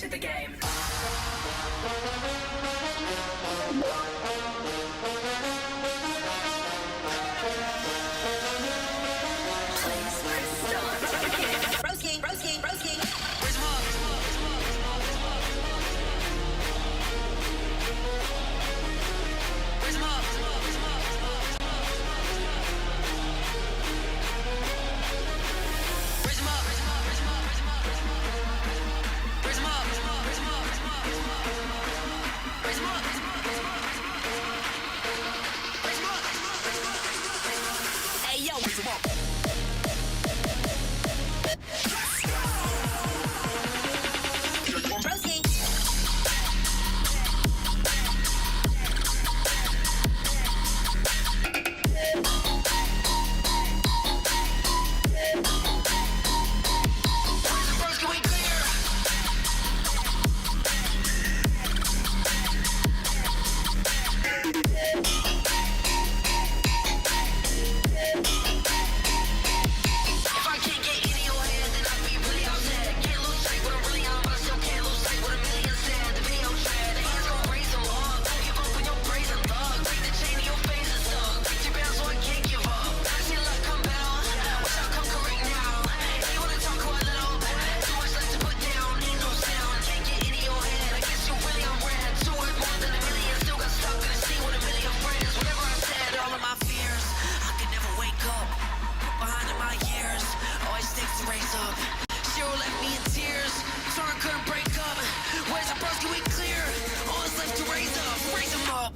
to the game. Please press start to begin. Broski, broski, broski. Where's Mom? Where's Mom? Where's Mom? Where's Mom? Where's Mom? Hey, yo. Where's Mom? Broski. First, can we clear? If I can't get in your head, then I'll be really upset. Can't lose sight what I'm really on, but I still can't lose sight what a million said. The video trash, the hands gon' raise them up. Don't give up when your praise and love. Break the chain of your face and stuck. Break your bounds so I can't give up. I see luck come down. Wish I come correct now. Hey, you wanna talk a little? Too much left to put down. Need no sound. Can't get in your head. I guess you really unread. Too worth more than a million. Still got stuck in a scene with a million friends. Whatever I said, all of my fears. I could never wake up. Behind in my years, always stakes to raise up. Zero left me in tears, so I couldn't break up. Where's the bros? Can we clear? All that's left to raise up, raise them up.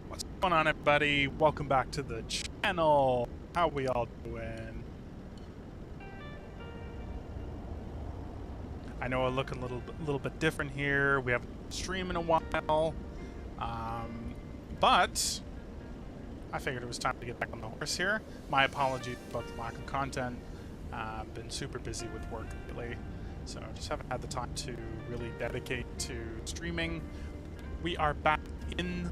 What's going on, everybody? Welcome back to the channel. How we all doing? I know I look a little bit different here. We haven't streamed in a while, but I figured it was time to get back on the horse here. My apologies about the lack of content. I've been super busy with work lately, so just haven't had the time to really dedicate to streaming. We are back in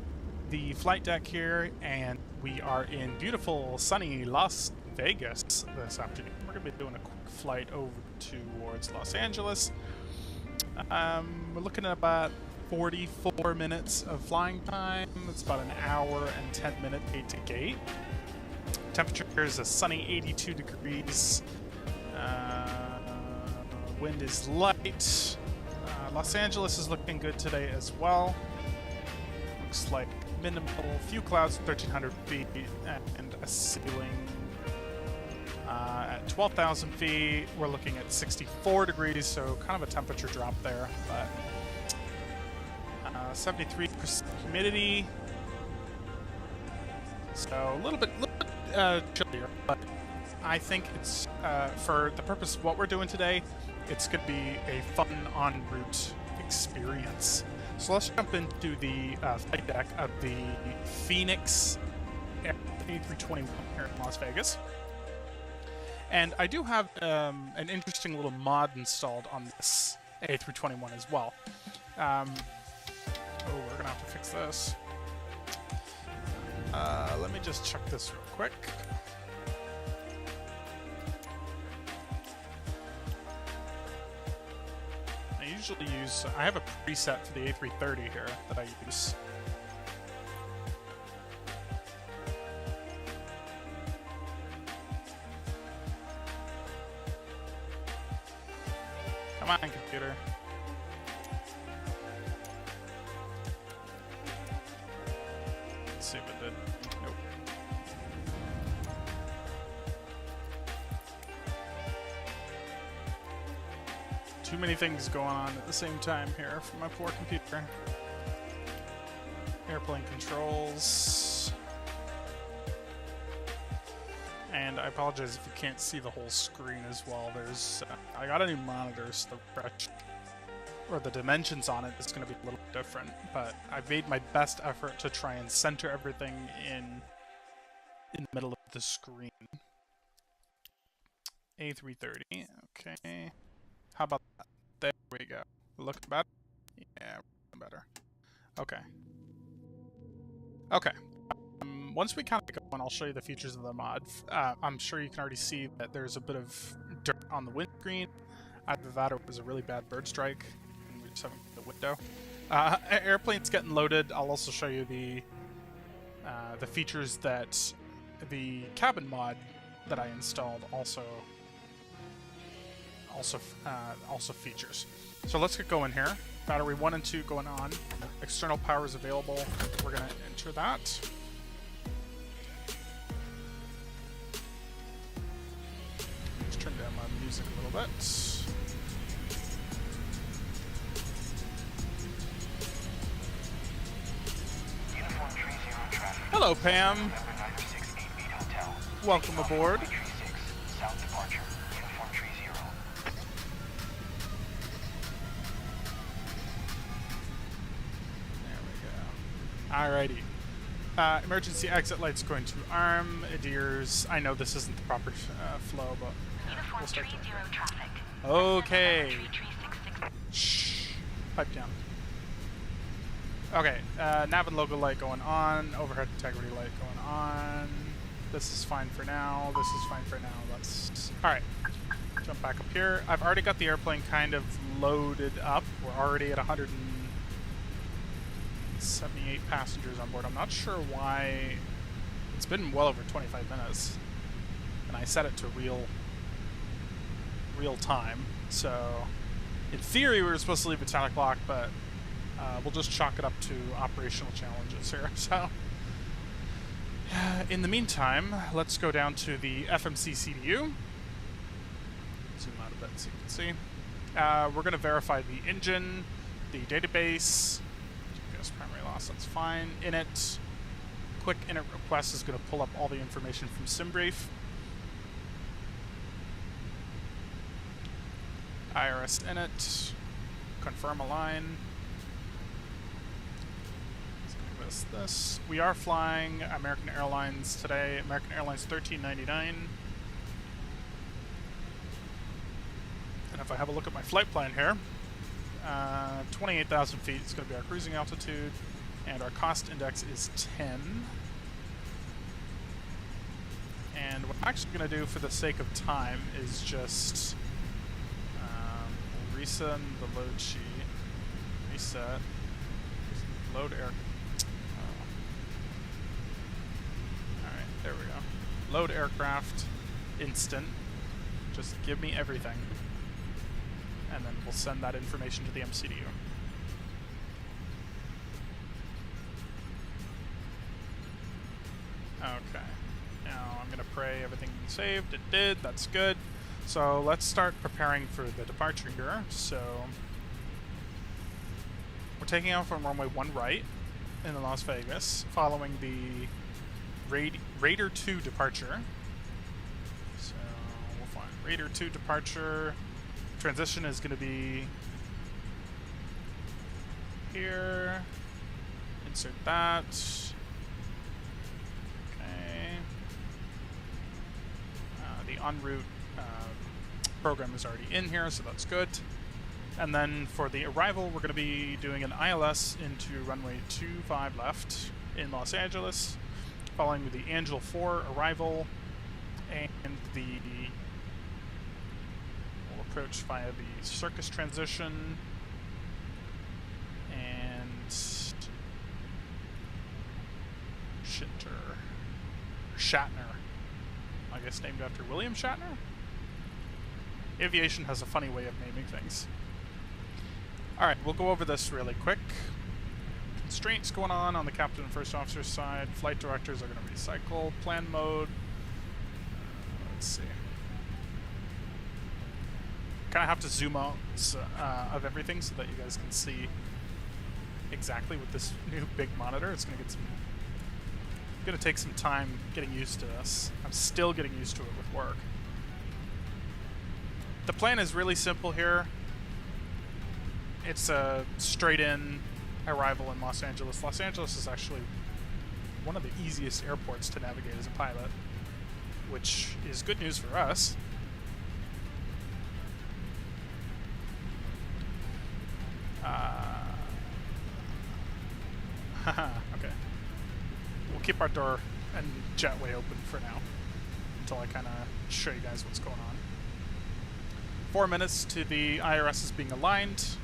the flight deck here, and we are in beautiful, sunny Las Vegas this afternoon. We're going to be doing a quick flight over towards Los Angeles. We're looking at about 44 minutes of flying time. It's about an hour and 10 minutes gate to gate. Temperature is a sunny 82 degrees. Wind is light. Los Angeles is looking good today as well. Looks like minimal, few clouds, 1,300 feet, and a ceiling at 12,000 feet. We're looking at 64 degrees, so kind of a temperature drop there, but 73% humidity, so a little bit chillier, but I think it's, for the purpose of what we're doing today, it's going to be a fun en route experience. So let's jump into the flight deck of the Fenix A321 here in Las Vegas. And I do have an interesting little mod installed on this A321 as well. Oh, we're going to have to fix this. Let me just check this real quick. I have a preset for the A330 here that I use. Come on, computer. Let's see if it did. Nope. Too many things going on at the same time here for my poor computer. Airplane controls. And I apologize if you can't see the whole screen as well. There's I got a new monitor, so the refresh or the dimensions on it is going to be a little different, but I've made my best effort to try and center everything in the middle of the screen. A330, okay. How about that? There we go. Looking better? Yeah, better. Okay. Okay. Once we kind of get going, I'll show you the features of the mod. I'm sure you can already see that there's a bit of dirt on the windscreen. Either that or it was a really bad bird strike, and we're just having the window. Airplane's getting loaded. I'll also show you the features that the cabin mod that I installed also features. So let's get going here. Battery 1 and 2 going on. External power is available. We're going to enter that. Just turn down my music a little bit. Hello, Pam. Welcome aboard. Alrighty. Emergency exit light's going to arm. Adheres. I know this isn't the proper flow, but we'll start traffic. Okay. Shh. Pipe down. Okay. Nav and logo light going on. Overhead integrity light going on. This is fine for now. This is fine for now. That's alright. Jump back up here. I've already got the airplane kind of loaded up. We're already at 178 passengers on board. I'm not sure why. It's been well over 25 minutes, and I set it to real time. So, in theory, we were supposed to leave at 10 o'clock, but we'll just chalk it up to operational challenges here. So, in the meantime, let's go down to the FMC CDU. Zoom out a bit so you can see. We're going to verify the engine, the database. Primary loss, that's fine. Init. Quick init request is going to pull up all the information from SimBrief. IRS init. Confirm a line. Let's give us this. We are flying American Airlines today. American Airlines 1399. And if I have a look at my flight plan here, 28,000 feet is going to be our cruising altitude, and our cost index is 10. And what I'm actually going to do for the sake of time is just reset the load sheet, reset, load air. Alright, there we go. Load aircraft, instant. Just give me everything. And then we'll send that information to the MCDU. Okay. Now I'm going to pray everything saved. It did. That's good. So let's start preparing for the departure here. So we're taking off from runway 1 right in Las Vegas, following the Raider 2 departure. So we'll find Raider 2 departure. Transition is going to be here. Insert that. Okay. The en route program is already in here, so that's good. And then for the arrival, we're going to be doing an ILS into runway 25 left in Los Angeles, following the Angel 4 arrival, and we'll approach via the Circus transition, and Shatner, I guess named after William Shatner? Aviation has a funny way of naming things. Alright, we'll go over this really quick. Constraints going on the captain and first officer's side. Flight directors are going to recycle. Plan mode. Let's see. Kind of have to zoom out of everything so that you guys can see exactly with this new big monitor. It's going to get some gonna take some time getting used to this. I'm still getting used to it with work. The plan is really simple here. It's a straight-in arrival in Los Angeles. Los Angeles is actually one of the easiest airports to navigate as a pilot, which is good news for us. Okay. We'll keep our door and jetway open for now until I kind of show you guys what's going on. 4 minutes to the IRS is being aligned.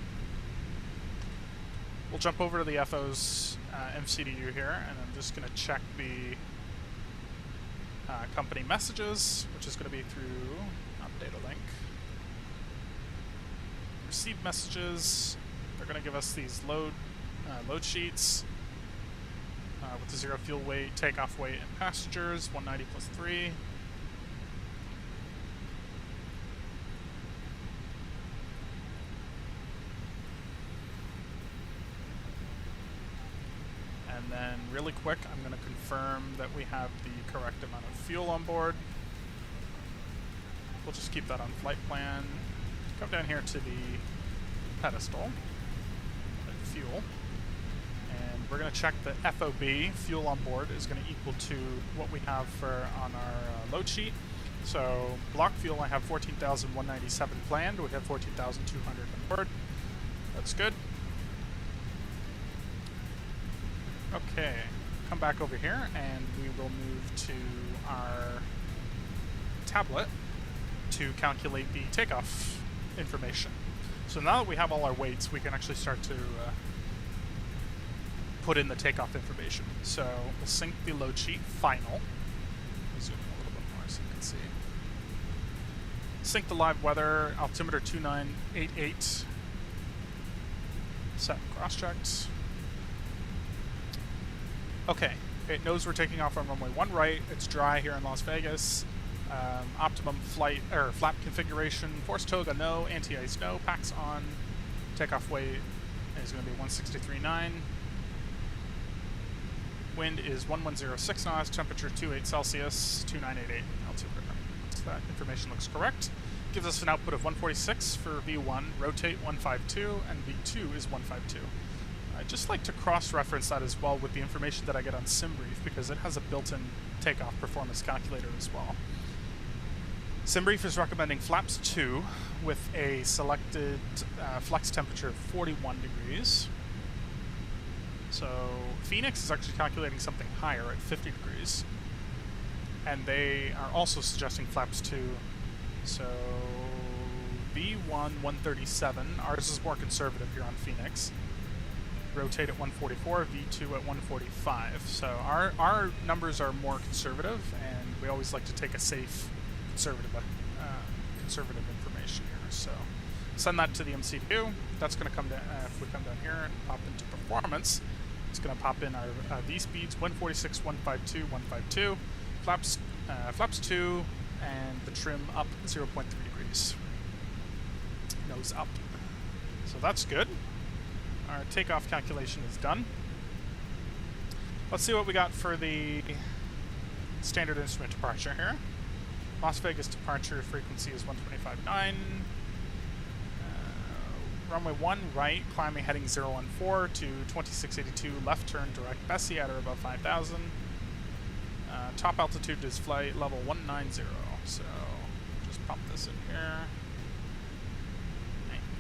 We'll jump over to the FO's MCDU here, and I'm just going to check the company messages, which is going to be through data link. Receive messages. They're going to give us these load sheets with the 0 fuel weight, takeoff weight, and passengers. 190 plus 3. And then really quick, I'm going to confirm that we have the correct amount of fuel on board. We'll just keep that on flight plan. Come down here to the pedestal, fuel, and we're going to check the FOB, fuel on board, is going to equal to what we have for on our load sheet. So block fuel, I have 14,197 planned. We have 14,200 on board. That's good. Okay, come back over here and we will move to our tablet to calculate the takeoff information. So now that we have all our weights, we can actually start to put in the takeoff information. So we'll sync the load sheet final. I'll zoom in a little bit more so you can see. Sync the live weather, altimeter 2988. Set cross-checked. Okay, it knows we're taking off on runway 1 right. It's dry here in Las Vegas. Optimum flight or flap configuration. Force toga no, anti-ice no, packs on. Takeoff weight is going to be 163.9. Wind is 1106 knots. Temperature 28 Celsius, 2988 altimeter. So that information looks correct. Gives us an output of 146 for V1. Rotate 152, and V2 is 152. I'd just like to cross-reference that as well with the information that I get on SimBrief, because it has a built-in takeoff performance calculator as well. SimBrief is recommending flaps 2 with a selected flex temperature of 41 degrees. So Fenix is actually calculating something higher at 50 degrees. And they are also suggesting flaps 2. So V1 137, ours is more conservative here on Fenix. Rotate at 144, V2 at 145. So our numbers are more conservative, and we always like to take a safe, conservative information here. So send that to the MCDU. That's going to come down. If we come down here and pop into performance, it's going to pop in our V speeds: 146, 152, 152. Flaps 2, and the trim up 0.3 degrees. Nose up. So that's good. Our takeoff calculation is done. Let's see what we got for the standard instrument departure here. Las Vegas departure frequency is 125.9. Runway 1 right, climbing heading 014 to 2682, left turn direct Bessie at or above 5,000. Top altitude is flight level 190. So just pop this in here.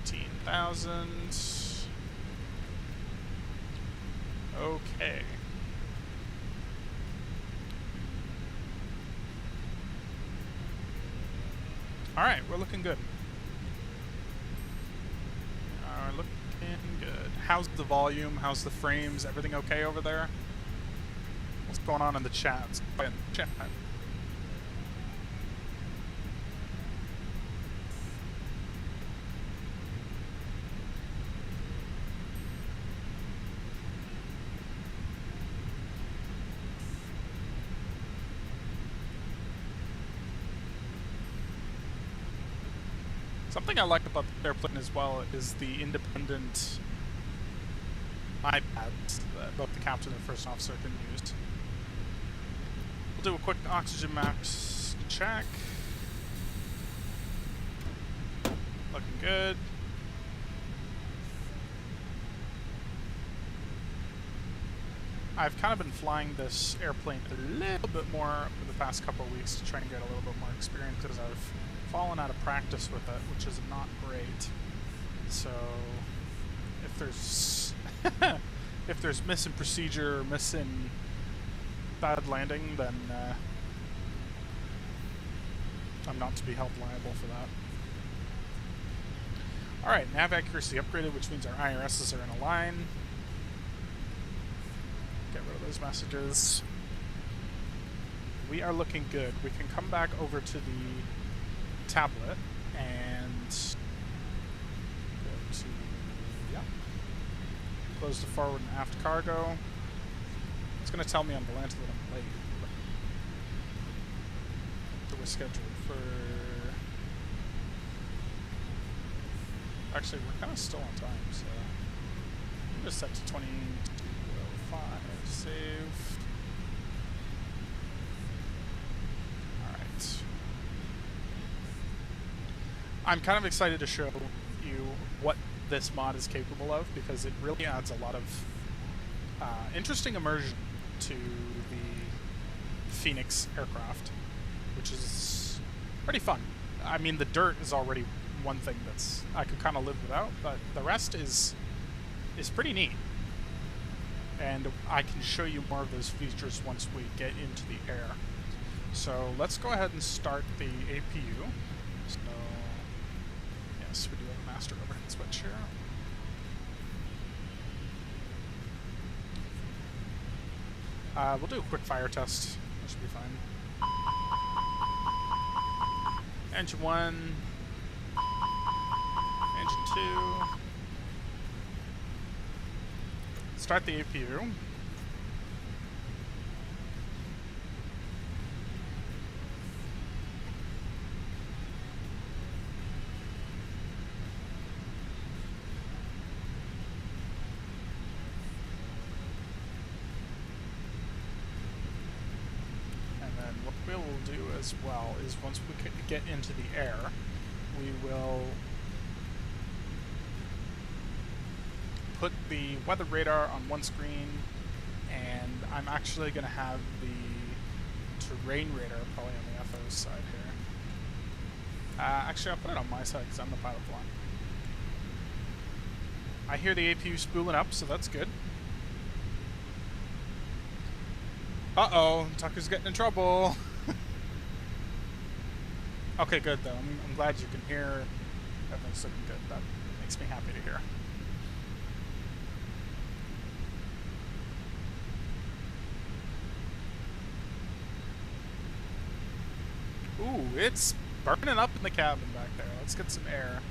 19,000. Okay. All right, we're looking good. Looking good. How's the volume? How's the frames? Everything okay over there? What's going on in the chat? Chat. Something I like about the airplane as well is the independent iPads that both the captain and first officer can use. We'll do a quick oxygen max check. Looking good. I've kind of been flying this airplane a little bit more over the past couple of weeks to try and get a little bit more experience because I've fallen out of practice with it, which is not great. So if there's if there's missing procedure or missing bad landing, then I'm not to be held liable for that. Alright, nav accuracy upgraded, which means our IRSs are in a line. Get rid of those messages. We are looking good. We can come back over to the tablet and go to, yeah, close the forward and aft cargo. It's going to tell me on Volanta that I'm late. So we're scheduled for... Actually, we're kind of still on time, so I'm just set to 22:05. Save. Alright. I'm kind of excited to show you what this mod is capable of because it really adds a lot of interesting immersion to the Fenix aircraft, which is pretty fun. I mean, the dirt is already one thing that's I could kind of live without, but the rest is pretty neat. And I can show you more of those features once we get into the air. So let's go ahead and start the APU. So yes, we do have a master overhead switch here. We'll do a quick fire test. That should be fine. Engine 1. Engine 2. Start the APU. And then what we will do as well is once we get into the air, we will put the weather radar on one screen, and I'm actually going to have the terrain radar probably on the FO side here. Actually, I'll put it on my side because I'm the pilot flying. I hear the APU spooling up, so that's good. Uh-oh, Tucker's getting in trouble. Okay, good though. I'm glad you can hear. Everything's looking good. That makes me happy to hear. Ooh, it's burning up in the cabin back there. Let's get some air.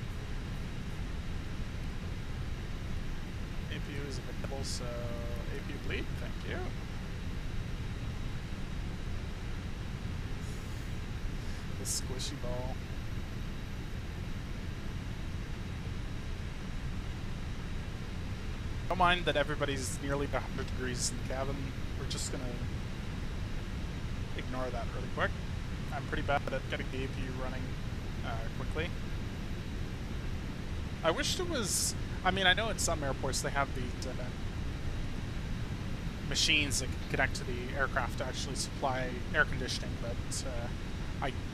APU is available, so APU bleed, thank you. This squishy ball. Don't mind that everybody's nearly 100 degrees in the cabin. We're just gonna ignore that really quick. I'm pretty bad at getting the APU running quickly. I wish there was... I mean, I know at some airports they have these machines that can connect to the aircraft to actually supply air conditioning, but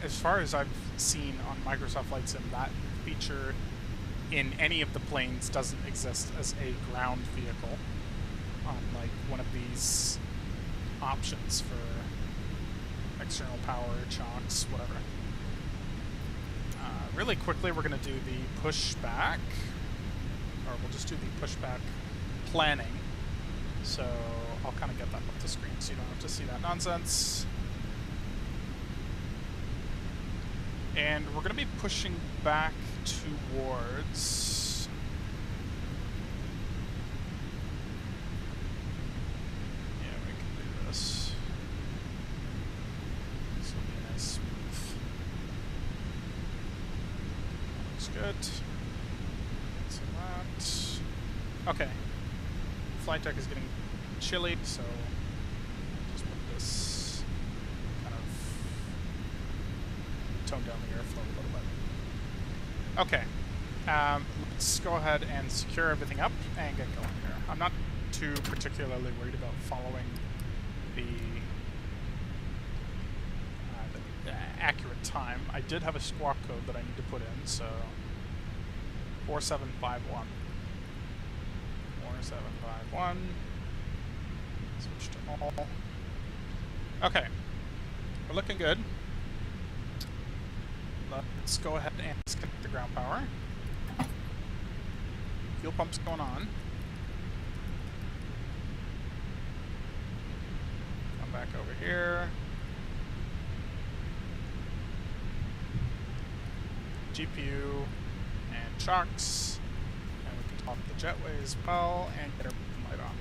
as far as I've seen on Microsoft Flight Sim, that feature in any of the planes doesn't exist as a ground vehicle on like one of these options for external power, chocks, whatever. Really quickly, we're going to do the pushback, or we'll just do the pushback planning. So I'll kind of get that up the screen so you don't have to see that nonsense. And we're going to be pushing back towards... Yeah, we can do this. This will be a nice smooth. Looks good. So that. Okay. Flight deck is getting chilly, so just put this tone down the airflow a little bit. Okay, let's go ahead and secure everything up and get going here. I'm not too particularly worried about following the accurate time. I did have a squawk code that I need to put in, so 4751. 4751. Switch to all. Okay, we're looking good. Let's go ahead and disconnect the ground power. Fuel pump's going on. Come back over here. GPU and chocks, and we can top the jetway as well and get our light on.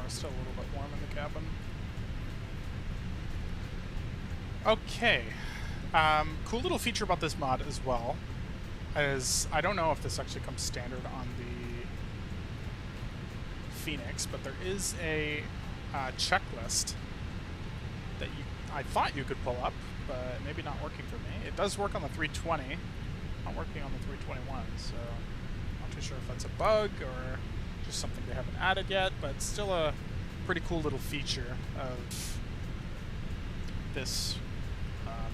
Still a little bit warm in the cabin. Okay, cool little feature about this mod as well is, I don't know if this actually comes standard on the Fenix, but there is a checklist that I thought you could pull up, but maybe not working for me. It does work on the 320, not working on the 321, so not too sure if that's a bug or just something they haven't added yet, but it's still a pretty cool little feature of this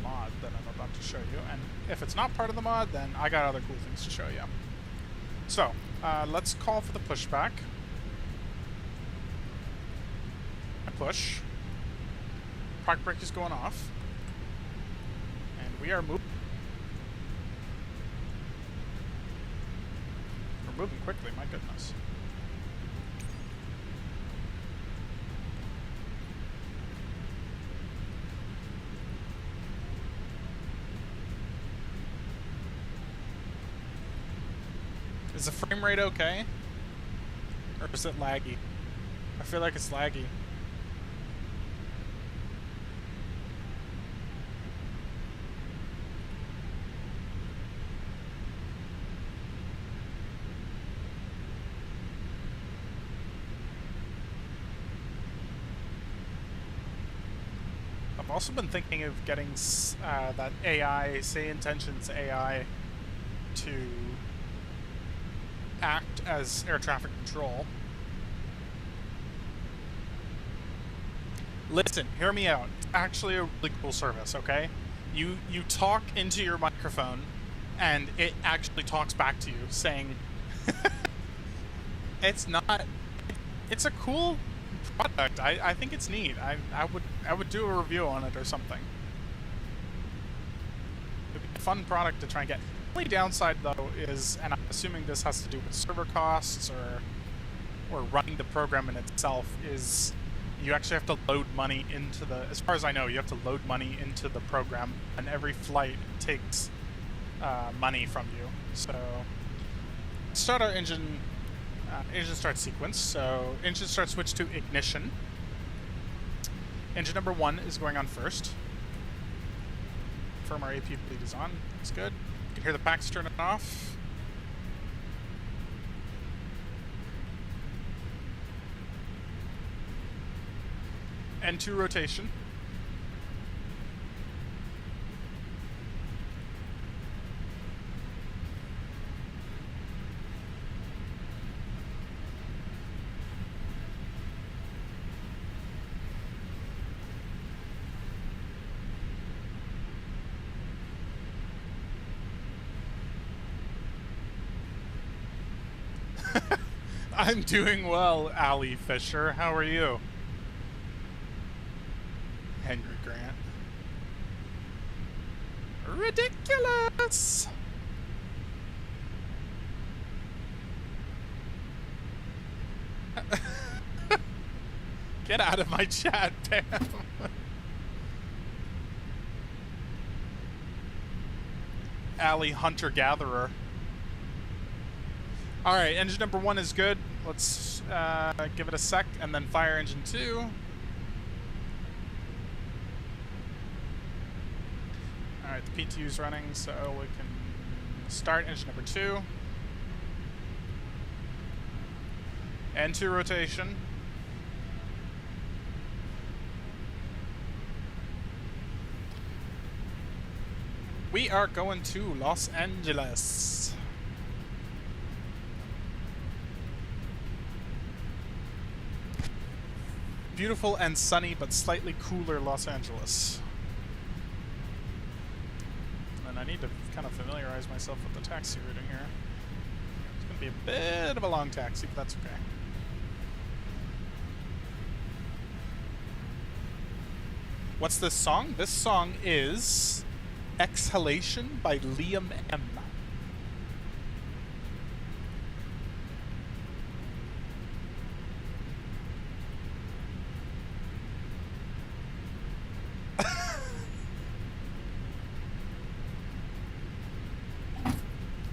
mod that I'm about to show you. And if it's not part of the mod, then I got other cool things to show you. So let's call for the pushback. I push. Park brake is going off. And we are moving. We're moving quickly, my goodness. Is the frame rate okay? Or is it laggy? I feel like it's laggy. I've also been thinking of getting that AI, say intentions AI, to act as air traffic control. Listen, hear me out. It's actually a really cool service, okay? You talk into your microphone and it actually talks back to you saying it's a cool product. I think it's neat. I would do a review on it or something. It'd be a fun product to try and get. The only downside though is, and I'm assuming this has to do with server costs or running the program in itself, is you actually have to load money into the, as far as I know, you have to load money into the program, and every flight takes money from you. So start our engine start sequence. So engine start switch to ignition. Engine number 1 is going on first. Confirm our AP bleed is on. That's good. You can hear the packs turning off. N2 rotation. I'm doing well, Ali Fisher. How are you? Henry Grant. Ridiculous! Get out of my chat, Pam. Ali Hunter-Gatherer. Alright, engine number 1 is good. Let's give it a sec and then fire engine 2. Alright, the P2's running, so we can start engine number 2. N2 rotation. We are going to Los Angeles. Beautiful and sunny, but slightly cooler Los Angeles. And I need to kind of familiarize myself with the taxi routing here. It's going to be a bit of a long taxi, but that's okay. What's this song? This song is Exhalation by Liam M.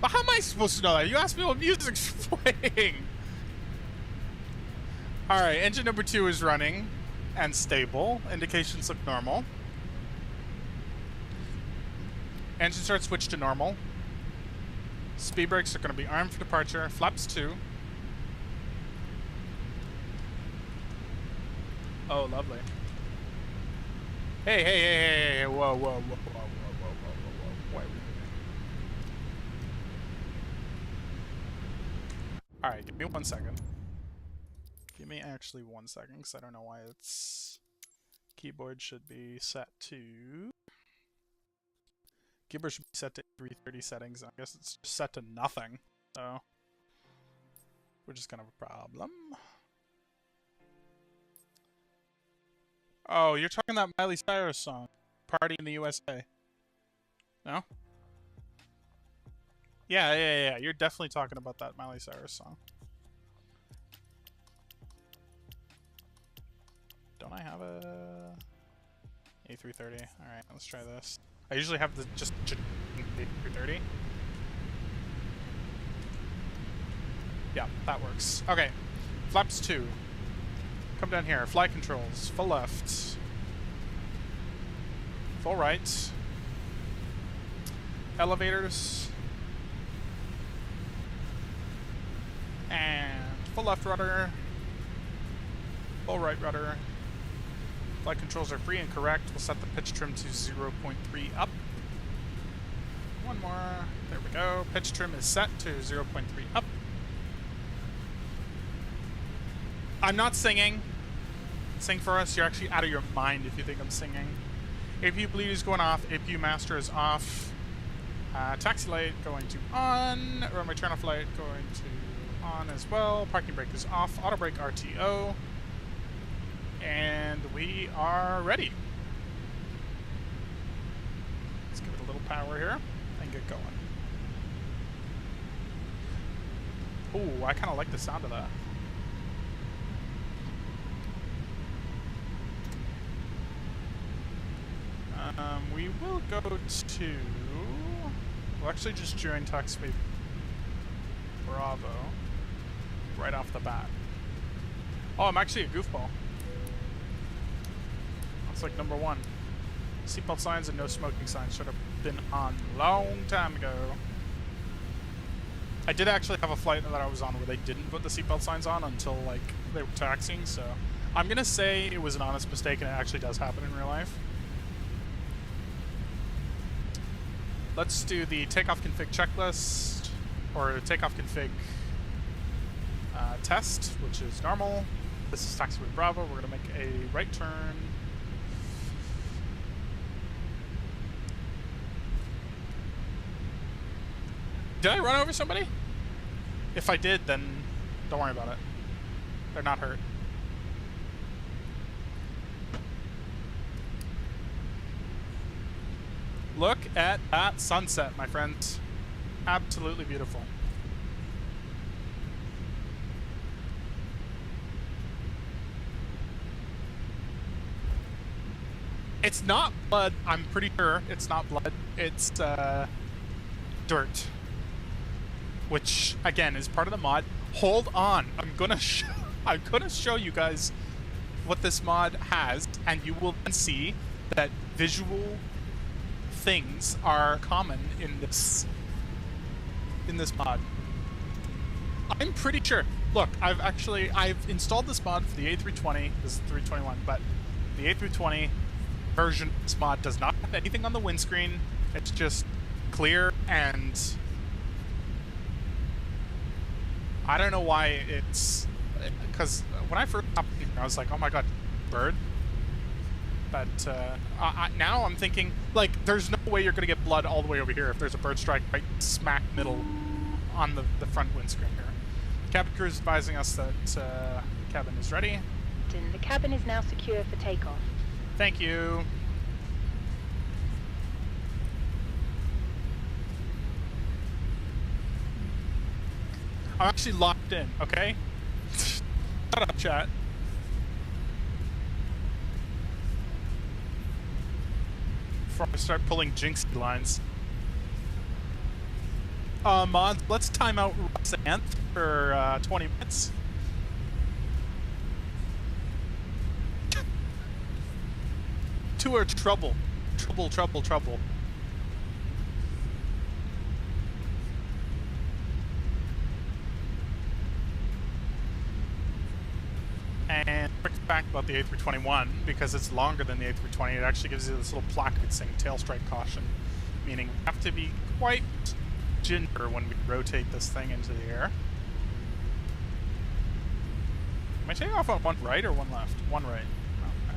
But how am I supposed to know that? You asked me what music's playing. Alright, engine number 2 is running and stable. Indications look normal. Engine start switch to normal. Speed brakes are going to be armed for departure. Flaps 2. Oh, lovely. Hey, hey, hey, hey, hey, whoa, whoa, whoa, whoa, whoa, whoa, whoa, whoa, whoa. Wait. Alright, give me 1 second. Give me actually 1 second, because I don't know why its keyboard should be set to... Keyboard should be set to 330 settings. I guess it's just set to nothing, so... which is kind of a problem. Oh, you're talking that Miley Cyrus song, Party in the USA. No? Yeah. You're definitely talking about that Miley Cyrus song. Don't I have a A330? Alright, let's try this. I usually have the just A330. Yeah, that works. Okay, flaps 2. Come down here. Flight controls. Full left. Full right. Elevators. And full left rudder. Full right rudder. Flight controls are free and correct. We'll set the pitch trim to 0.3 up. One more. There we go. Pitch trim is set to 0.3 up. I'm not singing. Sing for us. You're actually out of your mind if you think I'm singing. APU bleed is going off. APU master is off. Taxi light going to on. Runway turn off light going to on as well. Parking brake is off. Auto brake RTO. And we are ready. Let's give it a little power here and get going. Ooh, I kind of like the sound of that. We will go to... We'll actually just join taxiway Bravo right off the bat. Oh, I'm actually a goofball. That's like number 1. Seatbelt signs and no smoking signs should have been on a long time ago. I did actually have a flight that I was on where they didn't put the seatbelt signs on until like they were taxiing, so I'm gonna say it was an honest mistake and it actually does happen in real life. Let's do the takeoff config checklist, or takeoff config test, which is normal. This is taxiway Bravo. We're going to make a right turn. Did I run over somebody? If I did, then don't worry about it. They're not hurt. Look at that sunset, my friends. Absolutely beautiful. It's not blood. I'm pretty sure it's not blood. It's dirt. Which, again, is part of the mod. Hold on. I'm gonna show you guys what this mod has, and you will then see that visual things are common in this mod. I'm pretty sure. Look, I've installed this mod for the A320. This is 321, but the A320 version of this mod does not have anything on the windscreen. It's just clear, and I don't know why it's, because when I first hopped in here, I was like, oh my god, bird. But now I'm thinking, like, there's no way you're going to get blood all the way over here if there's a bird strike right smack middle on the front windscreen here. Cabin crew is advising us that cabin is ready. The cabin is now secure for takeoff. Thank you. I'm actually locked in, okay? Shut up, chat. Before I start pulling jinxy lines. Mods, let's time out Roxanne for 20 minutes. To our trouble. Trouble. And quick fact about the A321, because it's longer than the A320, it actually gives you this little placard saying tail strike caution, meaning we have to be quite ginger when we rotate this thing into the air. Am I taking off on one right or one left? One right. Okay.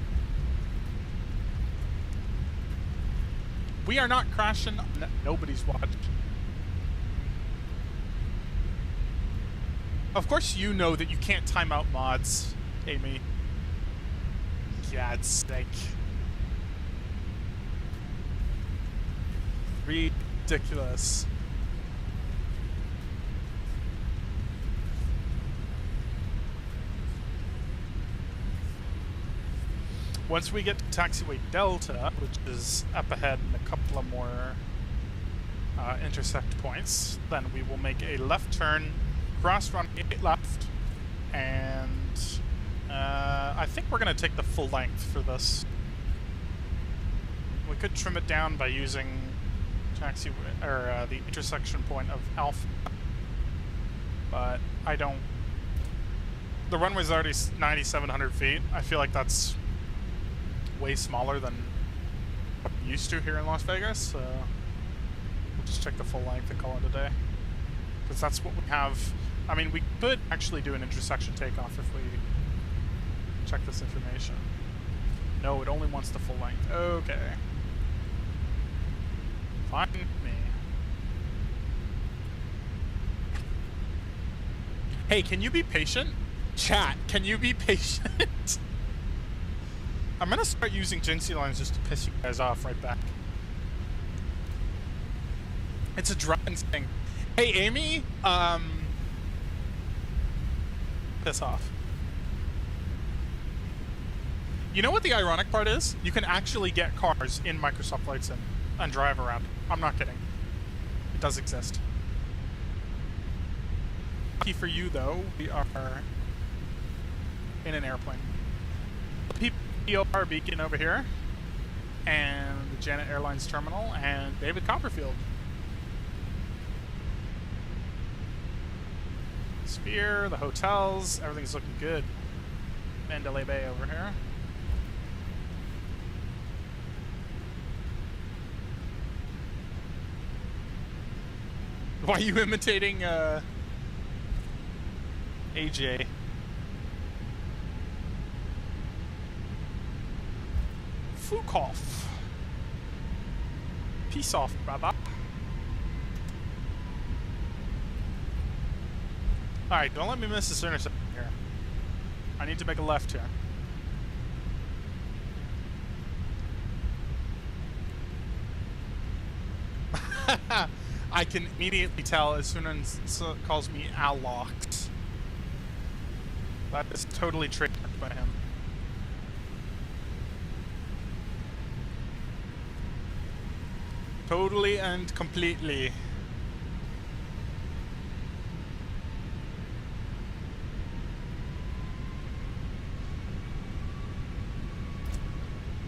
We are not crashing. Nobody's watch. Of course you know that you can't time out mods, Amy. God's sake. Ridiculous. Once we get to taxiway Delta, which is up ahead in a couple of more intersect points, then we will make a left turn, cross runway 8 left, and I think we're going to take the full length for this. We could trim it down by using taxiway or the intersection point of Alpha, but I don't. The runway's already 9,700 feet. I feel like that's way smaller than what I'm used to here in Las Vegas, so we'll just check the full length and call it a day. Because that's what we have. I mean, we could actually do an intersection takeoff if we check this information. No, it only wants the full length. Okay. Fine with me. Hey, can you be patient? Chat, can you be patient? I'm gonna start using jinxie lines just to piss you guys off right back. It's a driving thing. Hey, Amy, piss off. You know what the ironic part is? You can actually get cars in Microsoft Flight Sim and drive around. I'm not kidding. It does exist. Lucky for you, though, we are in an airplane. POR beacon over here, and the Janet Airlines terminal, and David Copperfield. Sphere, the hotels, everything's looking good. Mandalay Bay over here. Why are you imitating AJ? Fukoff. Peace off, brother. Alright, don't let me miss this intersection here. I need to make a left here. I can immediately tell as soon as it calls me Alocked. That is totally trademarked by him. Totally and completely.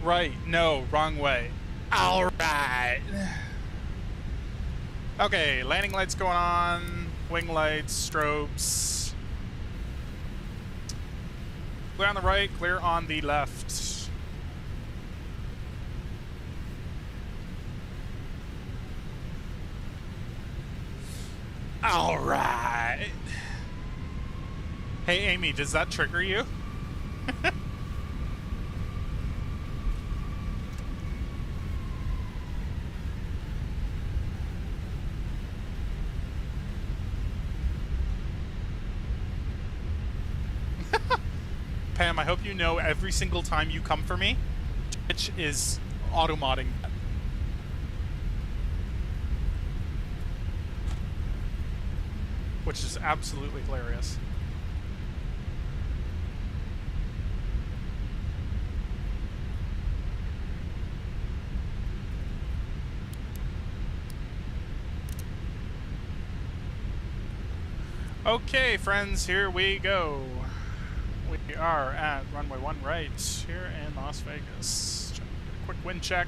Right, no, wrong way. All right. Okay, landing lights going on, wing lights, strobes. Clear on the right, clear on the left. All right. Hey, Amy, does that trigger you? Pam, I hope you know every single time you come for me, Twitch is auto-modding that. Which is absolutely hilarious. Okay, friends, here we go. We are at runway 1 right here in Las Vegas. Quick wind check.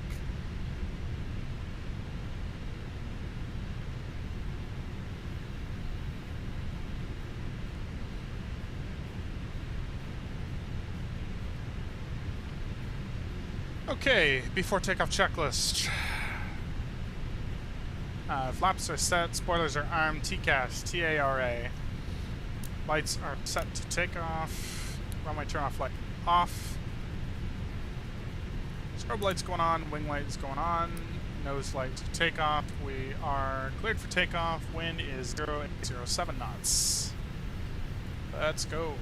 Okay, before takeoff checklist. Flaps are set, spoilers are armed, TCAS, TARA. Lights are set to take off. Runway turn off light off. Strobe lights going on, wing lights going on, nose light to take off. We are cleared for takeoff. Wind is 0.07 knots. Let's go.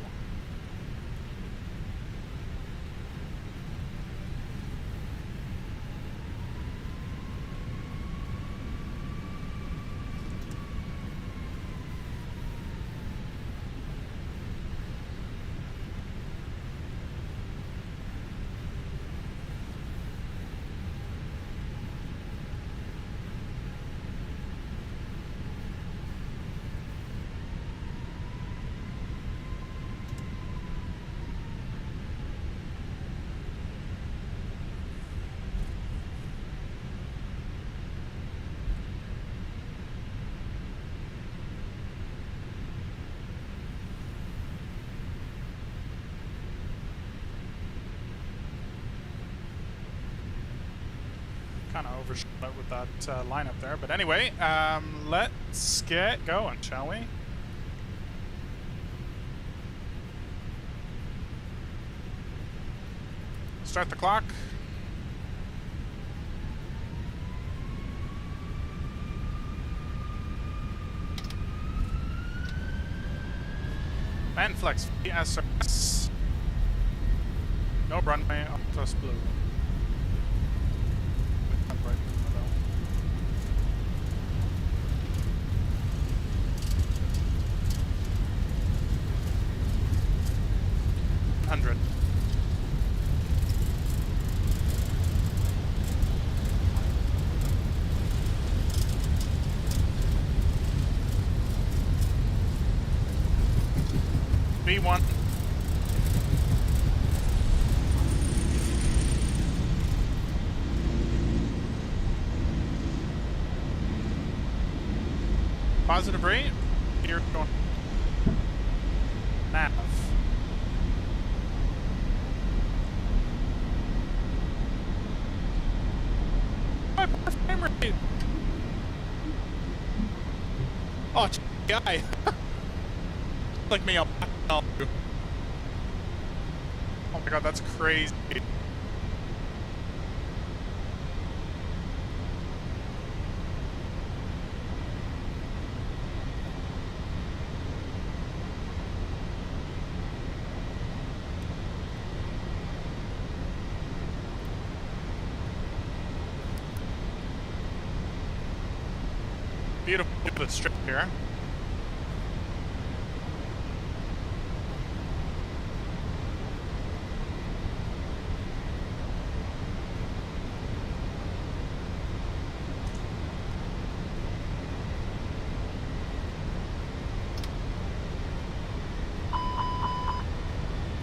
Kind of overshot it with that line up there, but anyway, let's get going, shall we? Start the clock. And flex VSRS. No runway, plus blue. B1. Positive rate. Here going. Nav. My frame rate. Oh, guy. Like me up. Oh my god, that's crazy. Beautiful strip here.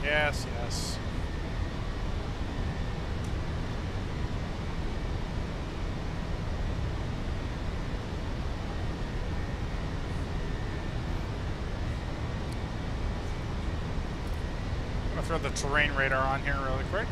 Yes, yes. I'll throw the terrain radar on here really quick.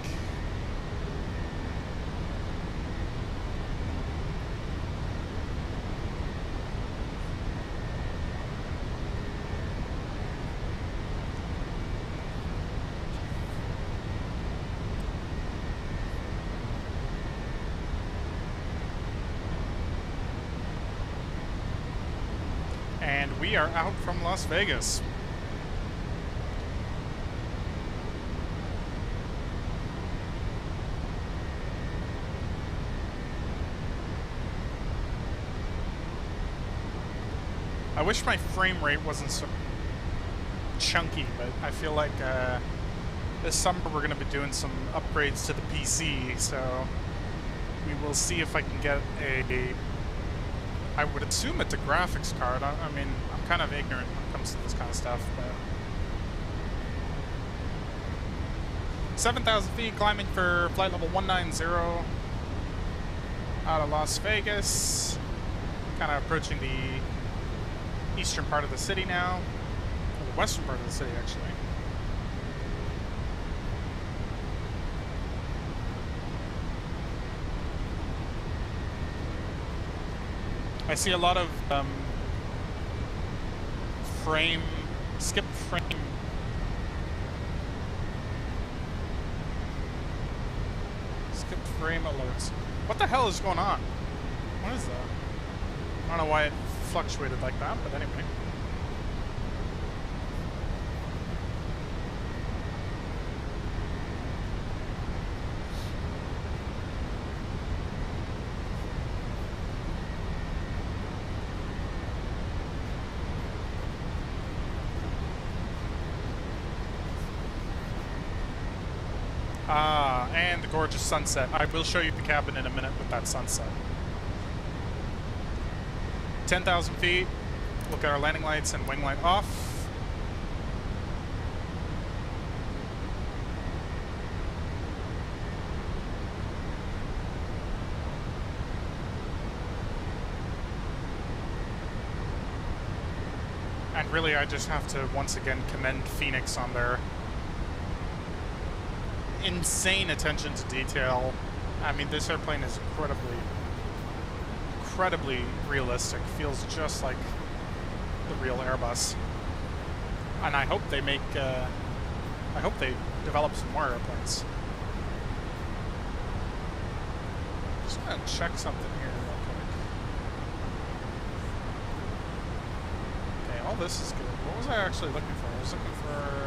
And we are out from Las Vegas. I wish my frame rate wasn't so chunky, but I feel like this summer we're going to be doing some upgrades to the PC, so we will see if I can get I would assume it's a graphics card. I mean, I'm kind of ignorant when it comes to this kind of stuff, but 7,000 feet, climbing for flight level 190 out of Las Vegas. Kind of approaching the eastern part of the city now, or the western part of the city, actually. I see a lot of skip frame. Skip frame alerts. What the hell is going on? What is that? I don't know why it fluctuated like that, but anyway. And the gorgeous sunset. I will show you the cabin in a minute with that sunset. 10,000 feet. Look at our landing lights and wing light off. And really, I just have to once again commend Fenix on their insane attention to detail. I mean, this airplane is incredibly realistic. Feels just like the real Airbus. And I hope they make, I hope they develop some more airplanes. Just gonna check something here real quick. Okay, all this is good. What was I actually looking for? I was looking for...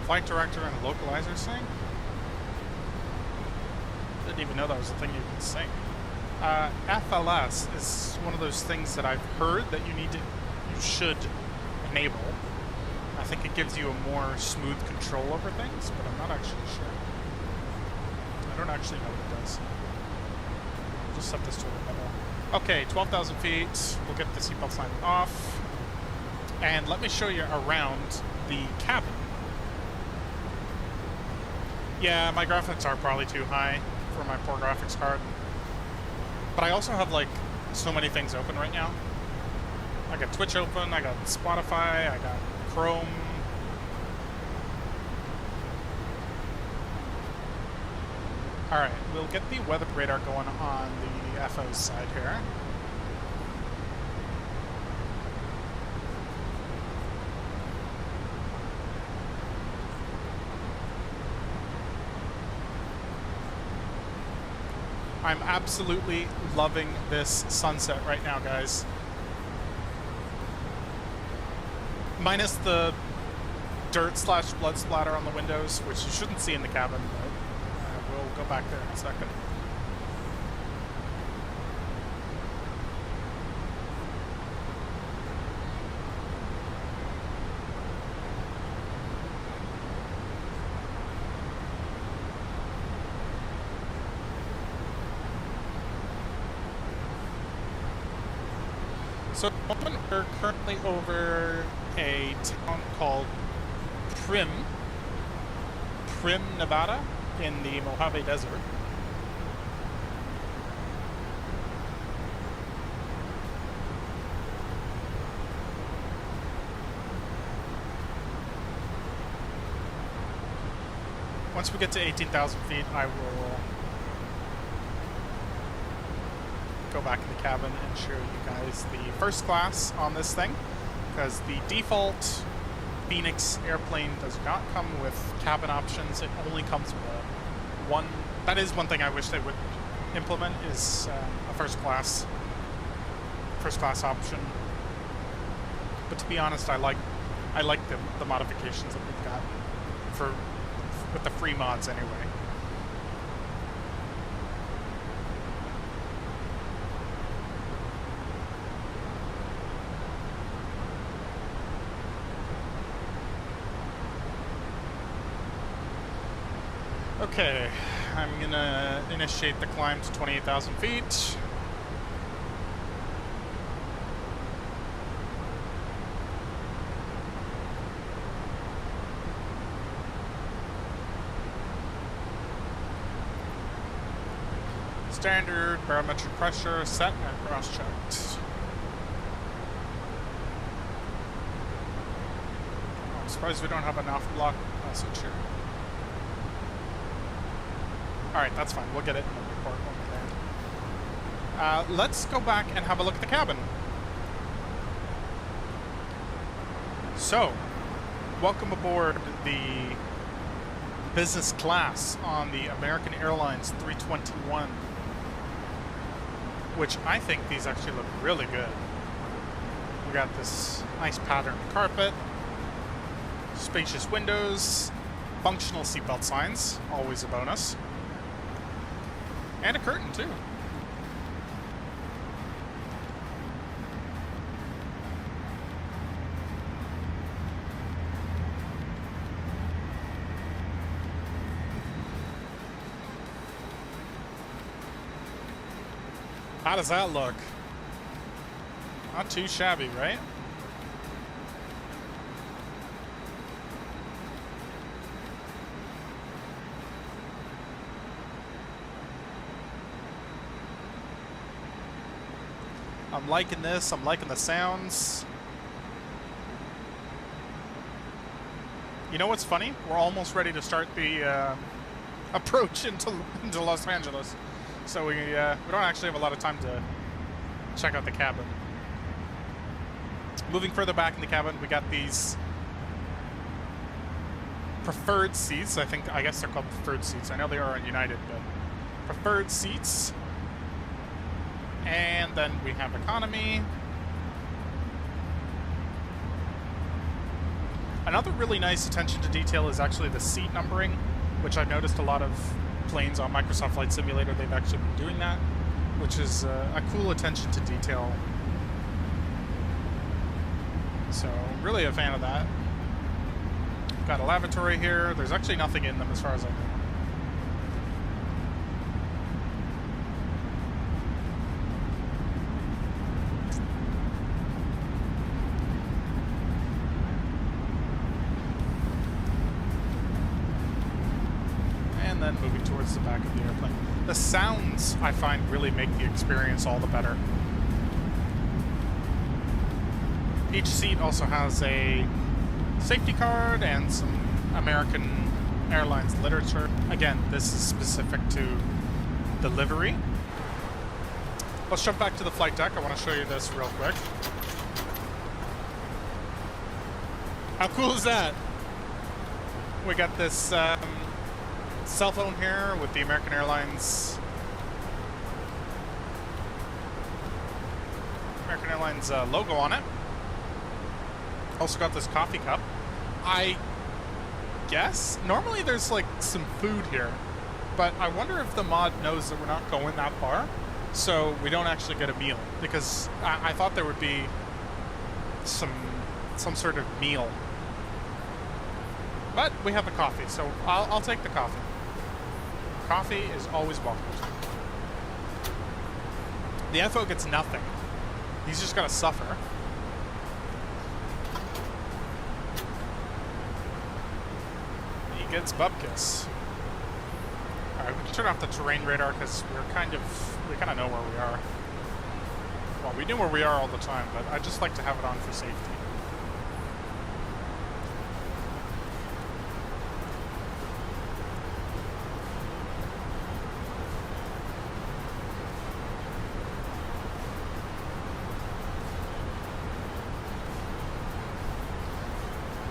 Flight director and localizer sync? Didn't even know that was a thing you could sync. FLS is one of those things that I've heard that you should enable. I think it gives you a more smooth control over things, but I'm not actually sure. I don't actually know what it does. I'll just set this to a level. Okay, 12,000 feet. We'll get the seatbelt sign off. And let me show you around the cabin. Yeah, my graphics are probably too high for my poor graphics card. But I also have, like, so many things open right now. I got Twitch open, I got Spotify, I got Chrome. Alright, we'll get the weather radar going on the FO side here. I'm absolutely loving this sunset right now, guys. Minus the dirt/blood splatter on the windows, which you shouldn't see in the cabin, but we'll go back there in a second. So at the moment we're currently over a town called Primm, Nevada, in the Mojave Desert. Once we get to 18,000 feet, I will go back in the cabin and show you guys the first class on this thing, because the default Fenix airplane does not come with cabin options. It only comes with one. That is one thing I wish they would implement, is a first class option. But to be honest, I like the modifications that we've got with the free mods anyway. Okay, I'm gonna initiate the climb to 28,000 feet. Standard barometric pressure set and cross-checked. I'm surprised we don't have an off-block message here. Alright, that's fine. We'll get it in the report when we land. Let's go back and have a look at the cabin. So, welcome aboard the business class on the American Airlines 321, which I think these actually look really good. We got this nice patterned carpet, spacious windows, functional seatbelt signs, always a bonus. And a curtain, too. How does that look? Not too shabby, right? I'm liking this. I'm liking the sounds. You know what's funny? We're almost ready to start the approach into Los Angeles. So we don't actually have a lot of time to check out the cabin. Moving further back in the cabin, we got these preferred seats. I guess they're called preferred seats. I know they are on United, but preferred seats. And then we have economy. Another really nice attention to detail is actually the seat numbering, which I've noticed a lot of planes on Microsoft Flight Simulator, they've actually been doing that, which is a cool attention to detail. So, really a fan of that. Got a lavatory here. There's actually nothing in them as far as I know. Then moving towards the back of the airplane. The sounds, I find, really make the experience all the better. Each seat also has a safety card and some American Airlines literature. Again, this is specific to the livery. Let's jump back to the flight deck. I want to show you this real quick. How cool is that? We got this cell phone here with the American Airlines logo on it. Also got this coffee cup. I guess normally there's like some food here, but I wonder if the mod knows that we're not going that far, so we don't actually get a meal, because I thought there would be some sort of meal. But we have the coffee, so I'll take the coffee. Coffee is always welcome. The FO gets nothing, He's just gotta suffer. He gets Bubkiss. Alright, we can turn off the terrain radar because we kind of know where we are. Well, we knew where we are all the time, but I just like to have it on for safety.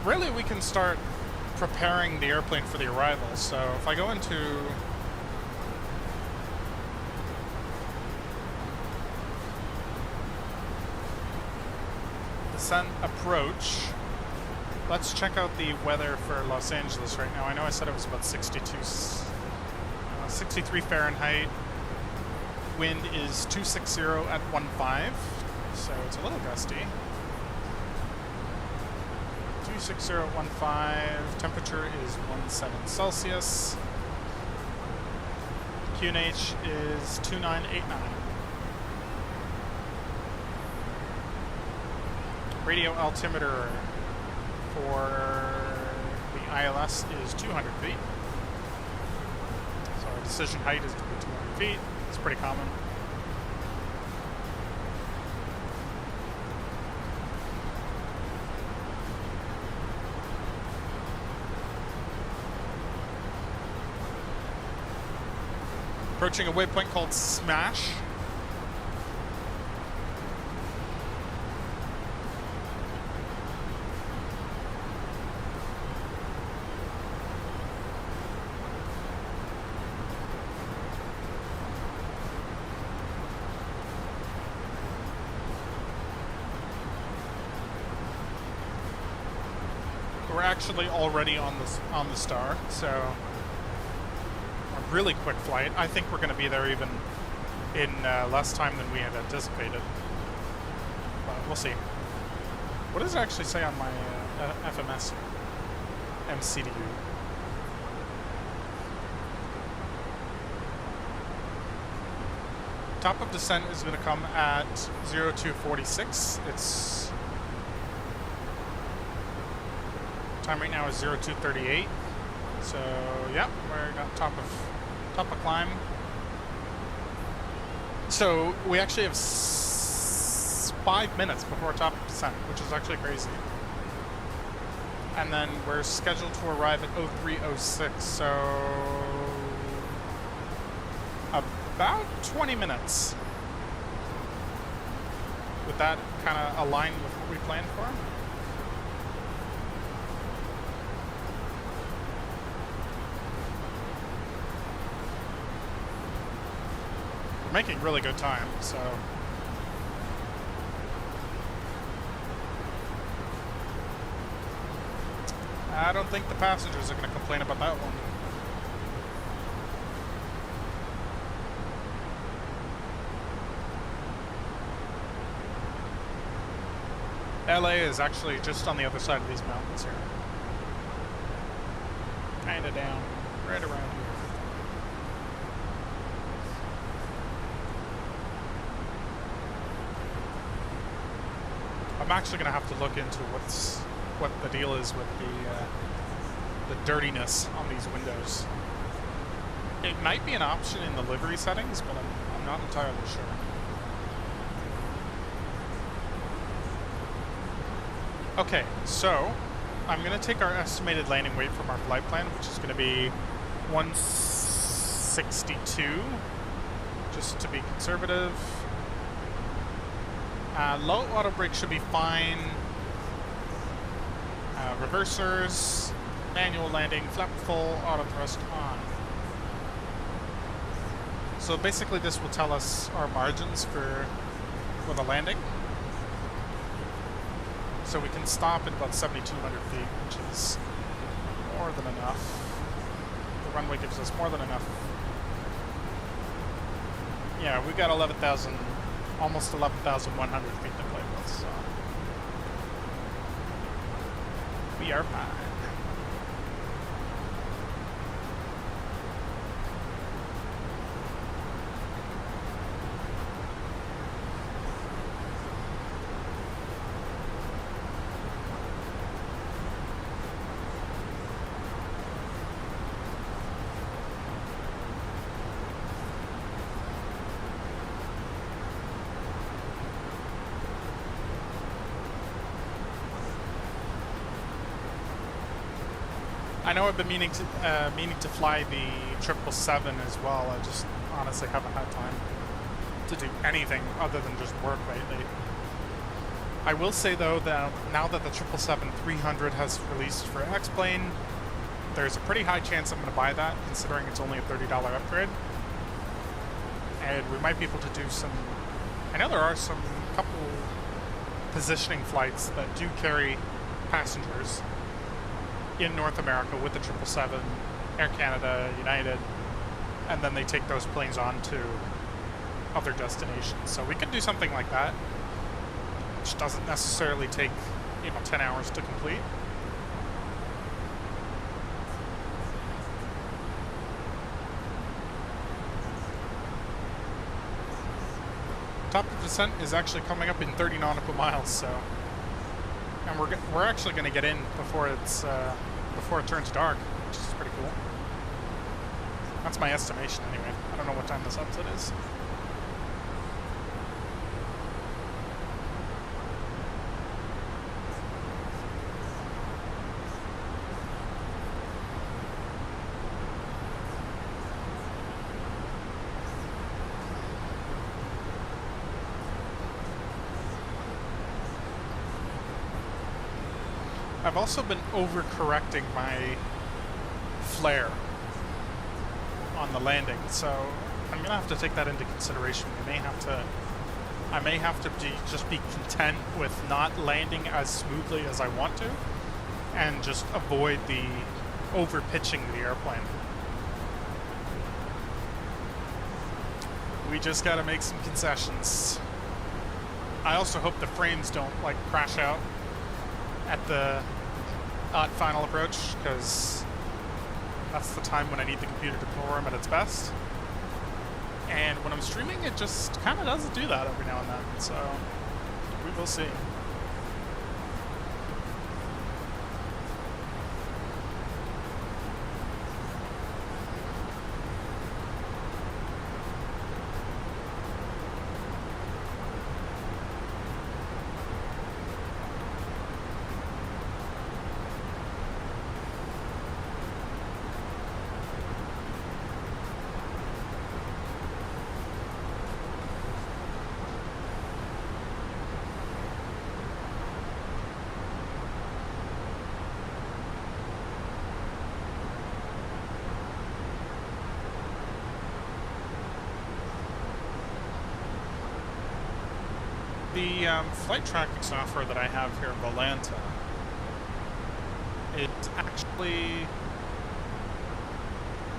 Really, we can start preparing the airplane for the arrival. So if I go into descent approach, let's check out the weather for Los Angeles right now. I know I said it was about 63 Fahrenheit. Wind is 260 at 15, so it's a little gusty. 260.15, temperature is 17 Celsius. QNH is 2989. Radio altimeter for the ILS is 200 feet. So our decision height is to be 200 feet. It's pretty common. Approaching a waypoint called Smash. We're actually already on the star, so really quick flight. I think we're going to be there even in less time than we had anticipated. But we'll see. What does it actually say on my FMS MCDU? Top of descent is going to come at 0246. Its time right now is 0238. So, yeah, we're got top of climb. So we actually have 5 minutes before top of descent, which is actually crazy. And then we're scheduled to arrive at 0306, so about 20 minutes. Would that kind of align with what we planned for? Making really good time, so I don't think the passengers are going to complain about that one. LA is actually just on the other side of these mountains here. Kind of down, right around here. I'm actually going to have to look into what the deal is with the dirtiness on these windows. It might be an option in the livery settings, but I'm not entirely sure. Okay, so I'm going to take our estimated landing weight from our flight plan, which is going to be 162, just to be conservative. Low auto brake should be fine. Reversers, manual landing, flap full, auto thrust on. So basically this will tell us our margins for the landing. So we can stop at about 7,200 feet, which is more than enough. The runway gives us more than enough. Yeah, we've got 11,000, almost 11,100 feet to play with, so we are fine. I know I've been meaning to fly the 777 as well. I just honestly haven't had time to do anything other than just work lately. I will say though that now that the 777-300 has released for X-Plane, there's a pretty high chance I'm going to buy that, considering it's only a $30 upgrade. And we might be able to do some... I know there are some couple positioning flights that do carry passengers in North America with the 777, Air Canada, United, and then they take those planes on to other destinations. So we could do something like that, which doesn't necessarily take, 10 hours to complete. Top of descent is actually coming up in 30 nautical miles, so, and we're actually going to get in before it turns dark, which is pretty cool. That's my estimation anyway. I don't know what time the sunset is. I've also been overcorrecting my flare on the landing, so I'm gonna have to take that into consideration. I may have to just be content with not landing as smoothly as I want to, and just avoid the over pitching the airplane. We just gotta make some concessions. I also hope the frames don't crash out at the final approach, because that's the time when I need the computer to perform at its best. And when I'm streaming, it just kind of doesn't do that every now and then, so we will see. The flight tracking software that I have here, Volanta, it's actually...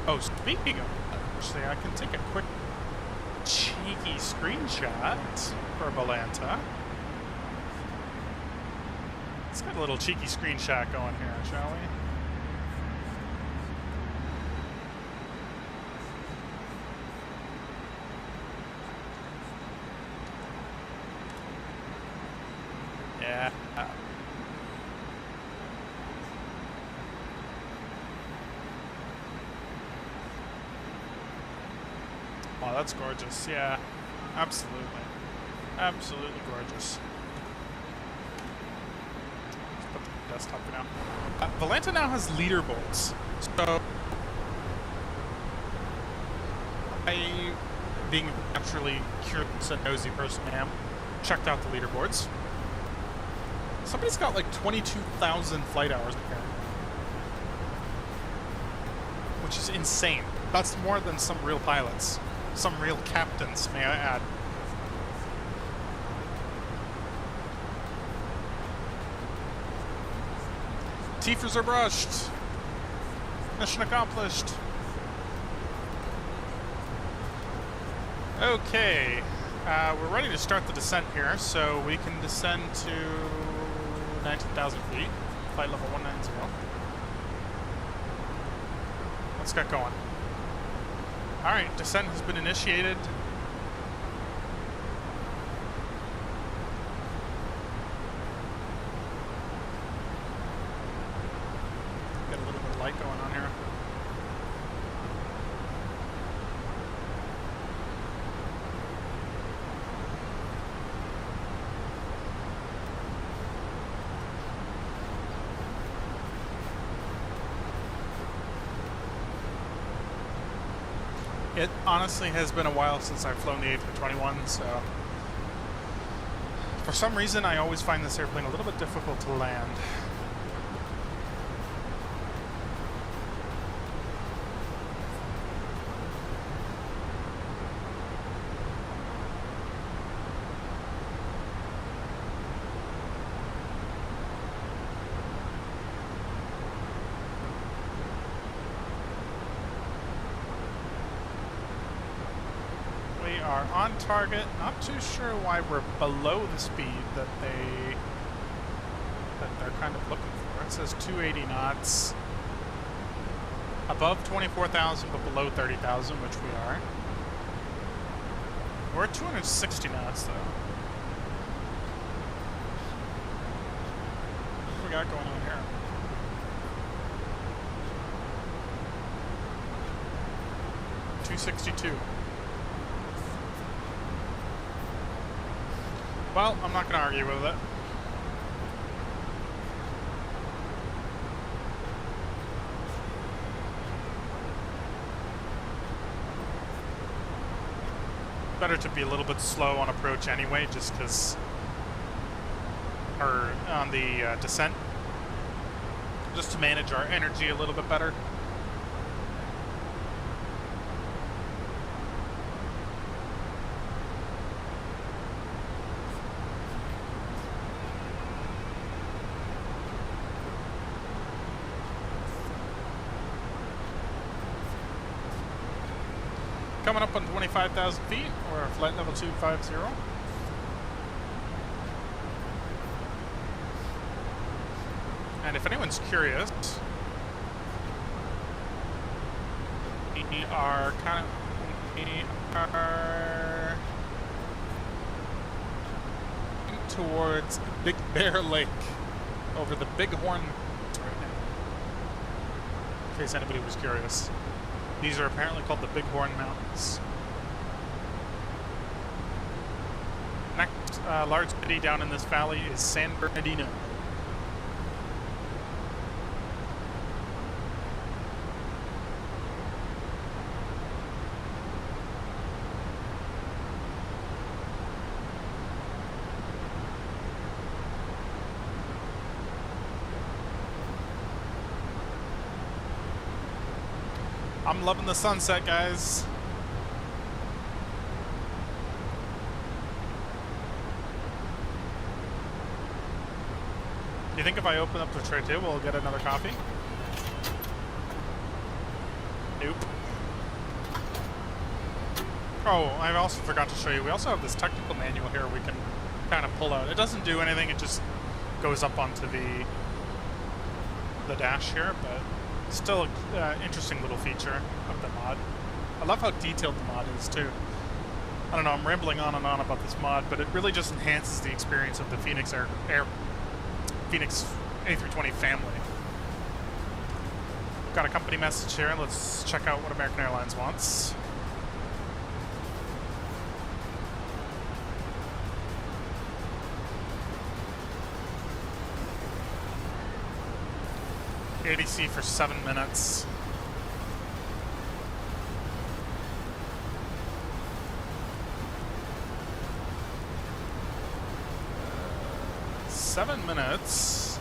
Oh, speaking of that, actually, I can take a quick cheeky screenshot for Volanta. Let's get a little cheeky screenshot going here, shall we? Yeah. Oh, that's gorgeous. Yeah, absolutely. Absolutely gorgeous. Let's put the desktop for now. Volanta now has leaderboards. So, I, being a naturally curious and nosy person I am, checked out the leaderboards. Somebody's got 22,000 flight hours here, which is insane. That's more than some real pilots, some real captains, may I add. Tiefers are brushed. Mission accomplished. Okay, we're ready to start the descent here, so we can descend to 19,000 feet, flight level 190. Let's get going. Alright, descent has been initiated. Get a little bit of light going on here. It honestly has been a while since I've flown the A321, so for some reason I always find this airplane a little bit difficult to land. We are on target. Not too sure why we're below the speed that they're kind of looking for. It says 280 knots. Above 24,000 but below 30,000, which we are. We're at 260 knots though. What do we got going on here? $262. Well, I'm not going to argue with it. Better to be a little bit slow on approach anyway, just because, or on the descent, just to manage our energy a little bit better. Coming up on 25,000 feet, or flight level 250. And if anyone's curious, we are towards Big Bear Lake, over the Bighorn right now, in case anybody was curious. These are apparently called the Bighorn Mountains. Next large city down in this valley is San Bernardino. I'm loving the sunset, guys. Do you think if I open up the tray table, we'll get another coffee? Nope. Oh, I also forgot to show you, we also have this technical manual here we can kind of pull out. It doesn't do anything, it just goes up onto the dash here, but still an interesting little feature of the mod. I love how detailed the mod is too. I don't know, I'm rambling on and on about this mod, but it really just enhances the experience of the Fenix Fenix A320 family. Got a company message here. Let's check out what American Airlines wants. ADC for 7 minutes. Seven minutes.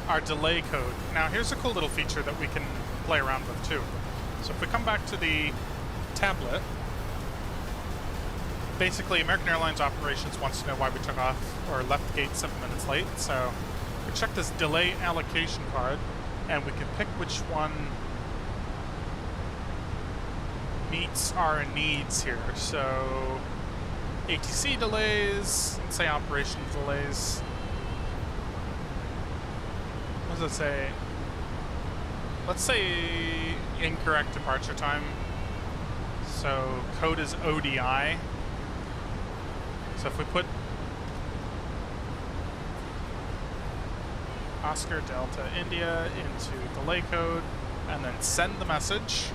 Our delay code. Now here's a cool little feature that we can play around with too. So if we come back to the tablet, basically American Airlines Operations wants to know why we took off or left the gate 7 minutes late. So we check this delay allocation card and we can pick which one meets our needs here. So ATC delays, let's say operation delays. What does it say? Let's say incorrect departure time. So code is ODI. So if we put Oscar Delta India into delay code and then send the message,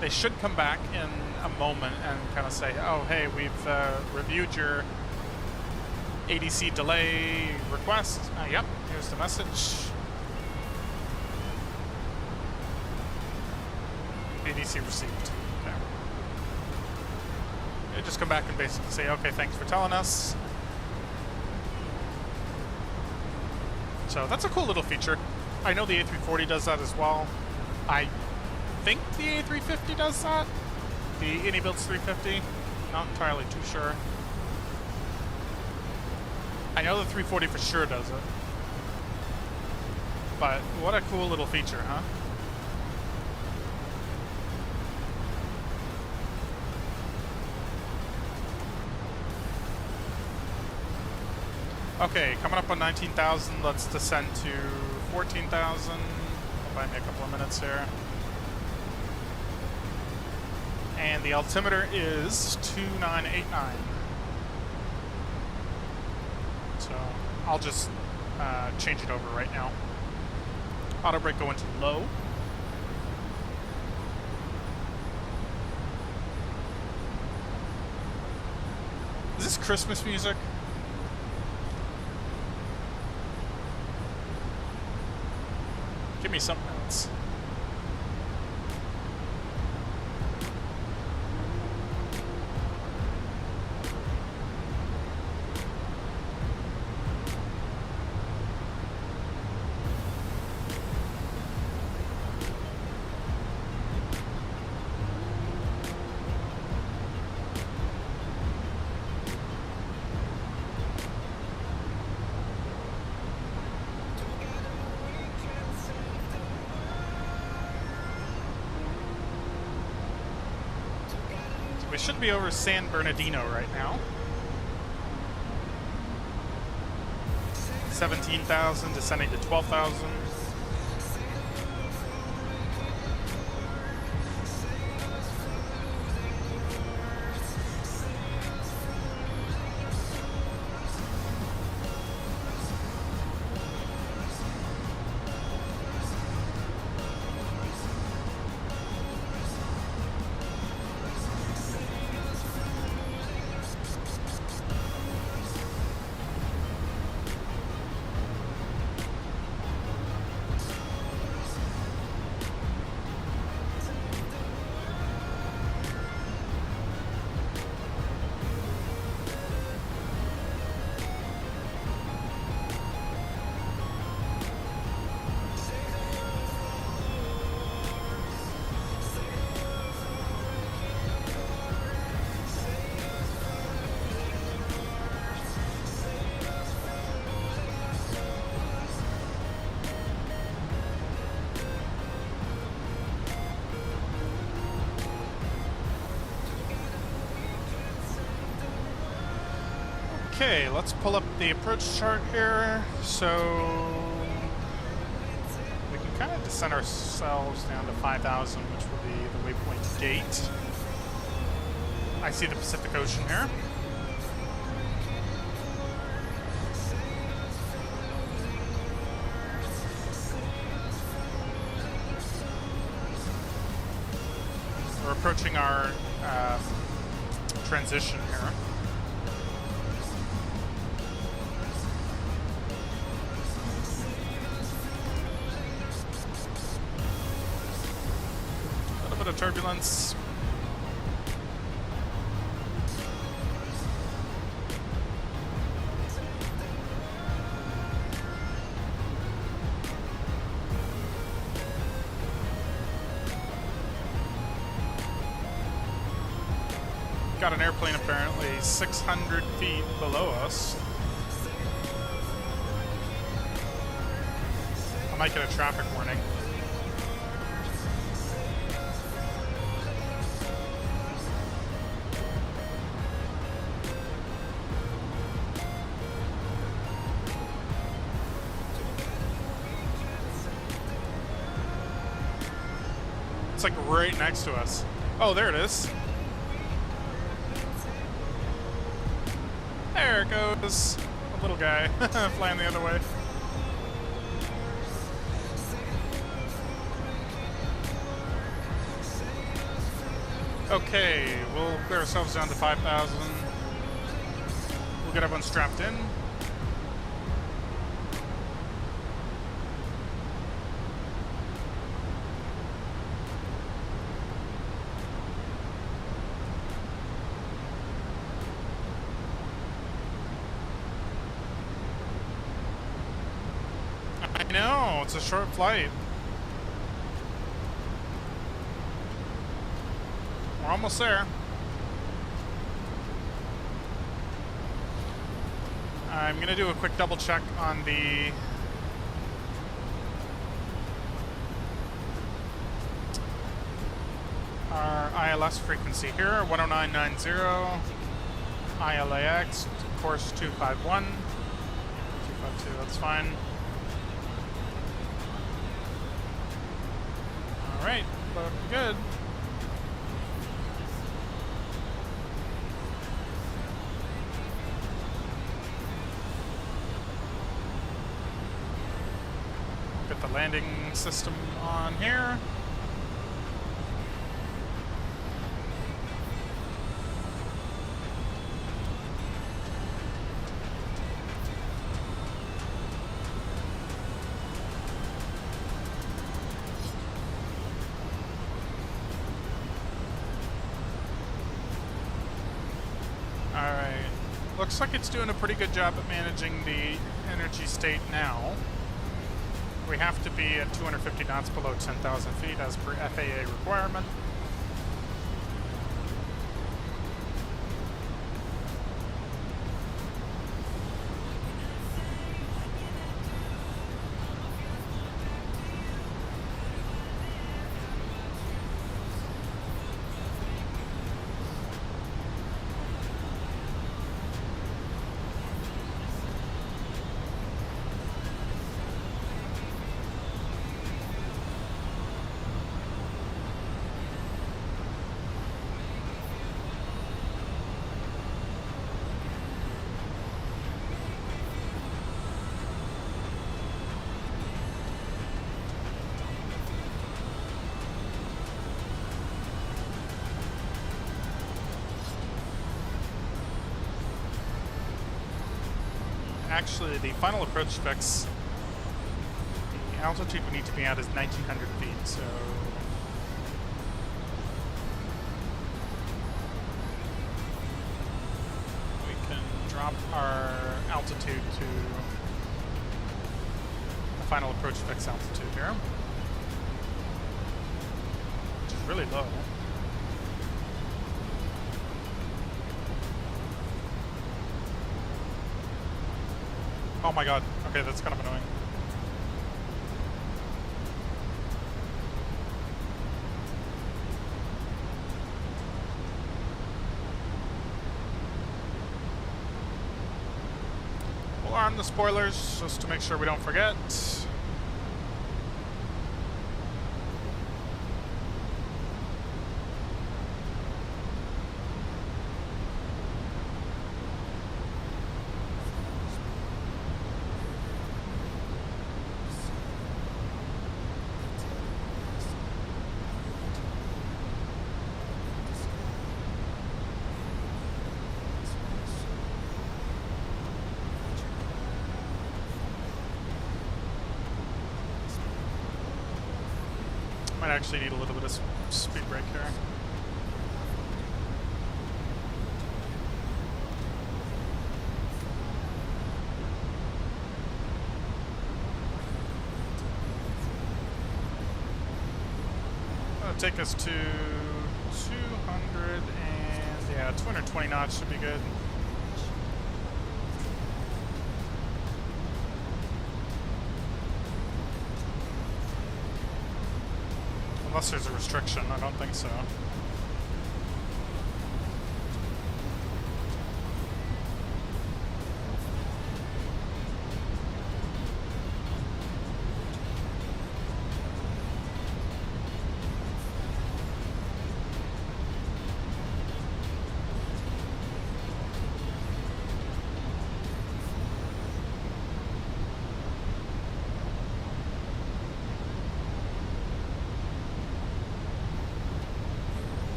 they should come back in a moment and kind of say, oh hey, we've reviewed your ADC delay request. Yep, here's the message. ADC received. Okay. Yeah, just come back and basically say, okay, thanks for telling us. So that's a cool little feature. I know the A340 does that as well. I think the A350 does that. The AnyBuilds 350, not entirely too sure. I know the 340 for sure does it. But what a cool little feature, huh? Okay, coming up on 19,000, let's descend to 14,000. Buy me a couple of minutes here. And the altimeter is 2989. So I'll just change it over right now. Auto brake go into low. Is this Christmas music? Give me something else. We should be over San Bernardino right now. 17,000 descending to 12,000. Okay, let's pull up the approach chart here. So we can kind of descend ourselves down to 5,000, which will be the waypoint gate. I see the Pacific Ocean here. We're approaching our transition here. Of turbulence. Got an airplane apparently 600 feet below us. I might get a traffic warning. It's like right next to us. Oh, there it is. There it goes. A little guy flying the other way. Okay, we'll clear ourselves down to 5,000. We'll get everyone strapped in. know, it's a short flight. We're almost there. I'm gonna do a quick double check on the our ILS frequency here, 10990, ILAX, course 251, 252, that's fine. Alright, looking good. Get the landing system on here. Alright, looks like it's doing a pretty good job at managing the energy state now. We have to be at 250 knots below 10,000 feet as per FAA requirement. Actually, the final approach specs, the altitude we need to be at is 1,900 feet, so we can drop our altitude to the final approach specs altitude here, which is really low. Oh my god, okay, that's kind of annoying. We'll arm the spoilers just to make sure we don't forget. Might actually need a little bit of speed brake here. That'll take us to 200 and yeah, 220 knots should be good. Unless there's a restriction, I don't think so.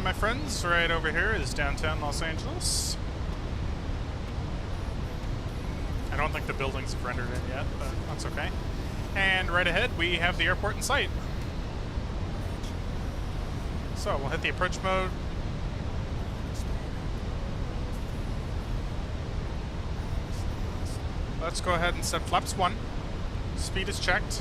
My friends, right over here is downtown Los Angeles. I don't think the buildings have rendered in yet, but that's okay. And right ahead, we have the airport in sight. So we'll hit the approach mode. let's go ahead and set flaps 1. Speed is checked.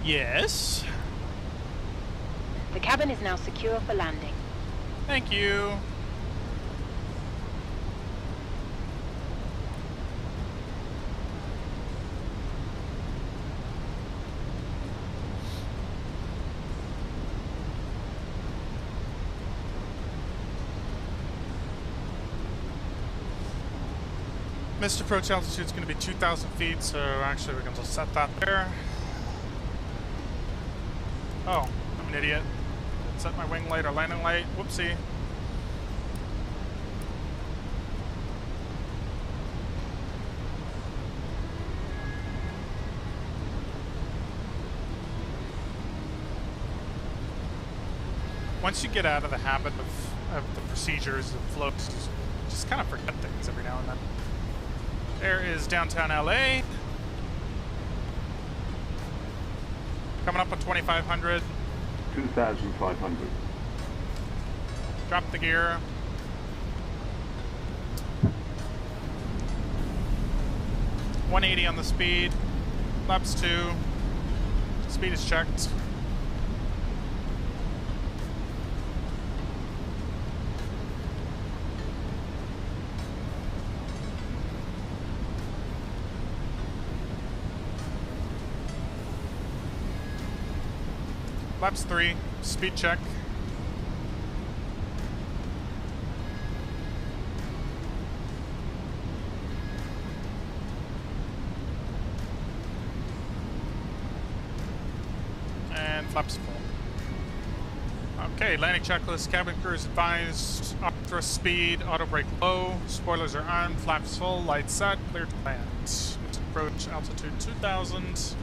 Yes. The cabin is now secure for landing. Thank you. Missed approach altitude is going to be 2,000 feet, so actually we're going to set that there. Oh, I'm an idiot. Didn't set my wing light or landing light. Whoopsie. Once you get out of the habit of the procedures and flows, you just kind of forget things every now and then. There is downtown LA. Coming up on 2,500. 2,500. Drop the gear. $180 on the speed. Flaps 2. Speed is checked. Flaps 3, speed check. And flaps full. Okay, landing checklist. Cabin crew is advised. Auto thrust speed, auto brake low. Spoilers are on, flaps full, lights set, clear to land. Approach altitude 2,000.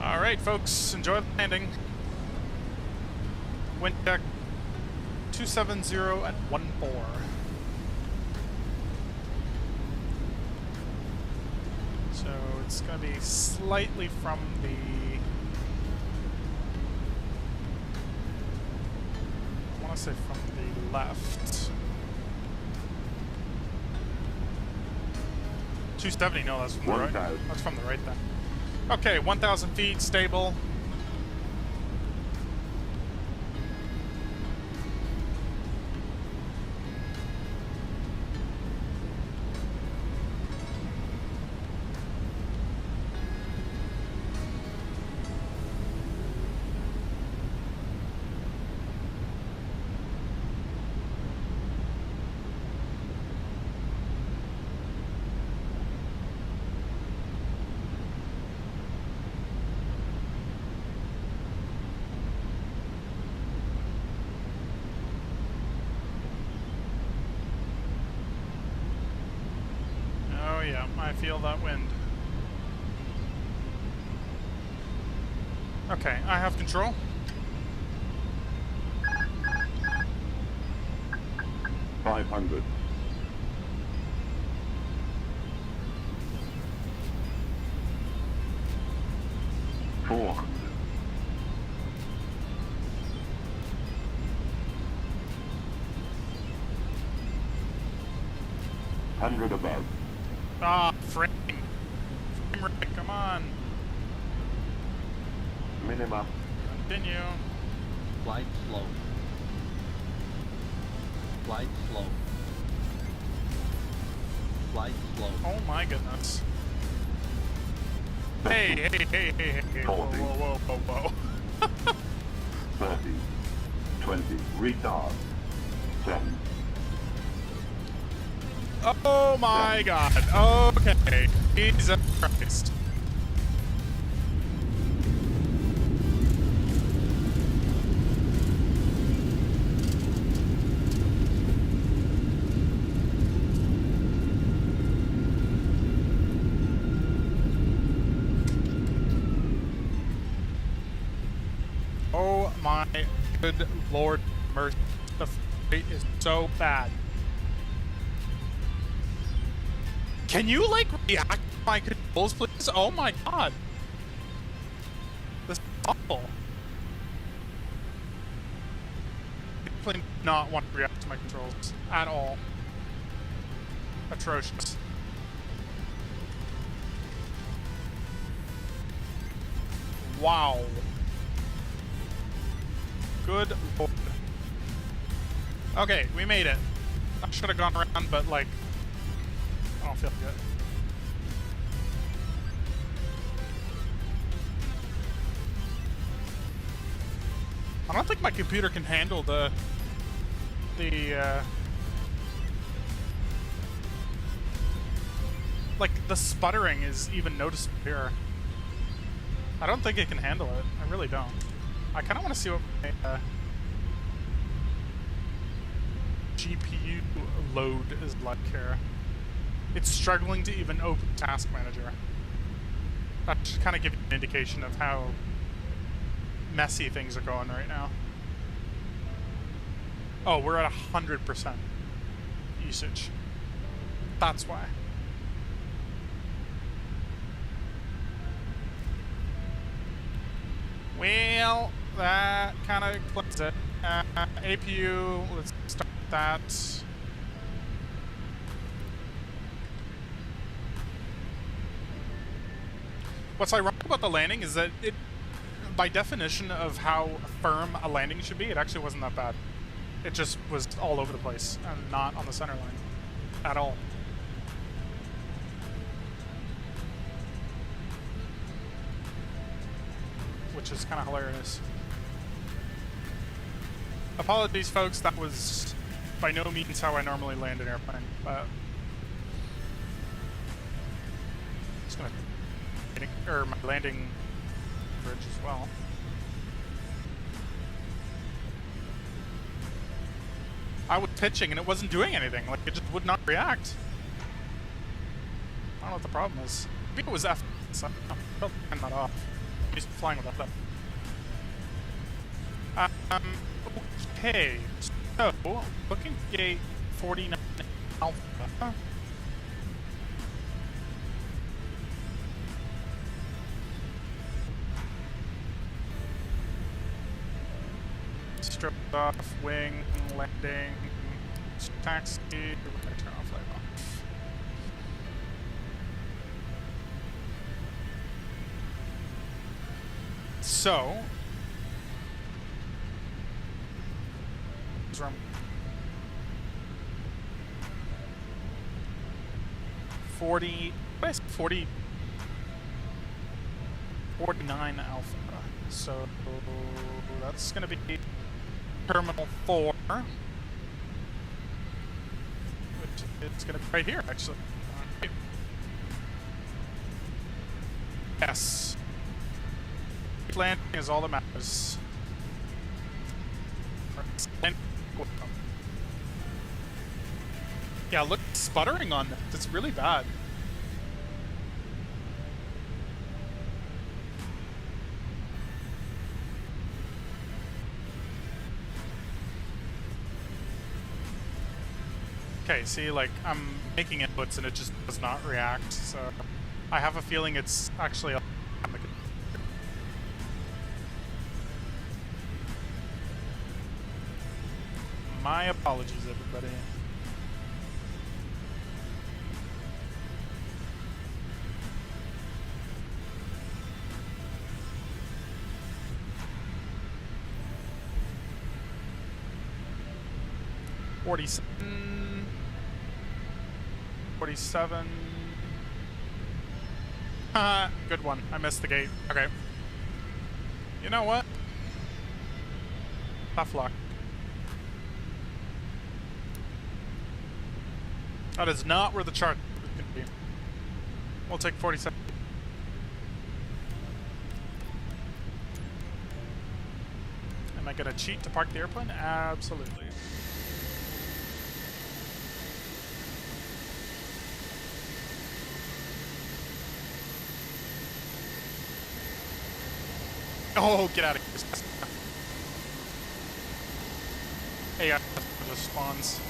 All right, folks, enjoy the landing. Wind check 270 at 14. So it's going to be slightly from the I want to say from the left. 270, no, that's from the right. That's from the right then. Okay, 1,000 feet, stable. Yeah, I feel that wind. Okay, I have control. $500. 400. 100 above. Ah, frame. Frame rate, come on. Minimum. Continue. Flight slow. Flight slow. Flight slow. Oh my goodness. Hey, hey, hey, hey, hey. Whoa, 40. whoa, whoa, whoa, whoa. 30. 20. Retard. 7. Oh my god. Okay. Jesus Christ. Oh my good Lord mercy. The fight is so bad. Can you, like, react to my controls, please? Oh my god. This is awful. I definitely do not want to react to my controls at all. Atrocious. Wow. Good lord. Okay, we made it. I should have gone around, but, like, I don't feel good. I don't think my computer can handle the like, the sputtering is even noticeable here. I don't think it can handle it. I really don't. I kind of want to see what my GPU load is like here. It's struggling to even open Task Manager. That should kind of give you an indication of how messy things are going right now. Oh, we're at 100% usage. That's why. Well, that kind of clicks it. APU, let's start that. What's ironic about the landing is that it, by definition of how firm a landing should be, it actually wasn't that bad. It just was all over the place and not on the center line at all. Which is kind of hilarious. Apologies, folks, that was by no means how I normally land an airplane, but just gonna or my landing bridge as well. I was pitching and it wasn't doing anything. Like, it just would not react. I don't know what the problem is. Maybe it was F. So I'm not off. He's flying with that. Okay. So, booking gate 49 Alpha. Strip off, wing, landing, taxi, we're gonna turn off, light off. So, room 40, what is 40, 49 Alpha. So that's gonna be Terminal 4, which is gonna be right here, actually. Okay. Yes. Landing is all that matters. Yeah, look, sputtering on this. It's really bad. Okay, see, like, I'm making inputs and it just does not react, so I have a feeling it's actually a My apologies, everybody. $47. Good one. I missed the gate. Okay. You know what? Tough luck. That is not where the chart is going to be. We'll take 47. Am I going to cheat to park the airplane? Absolutely. Oh, get out of here. Hey, just spawns.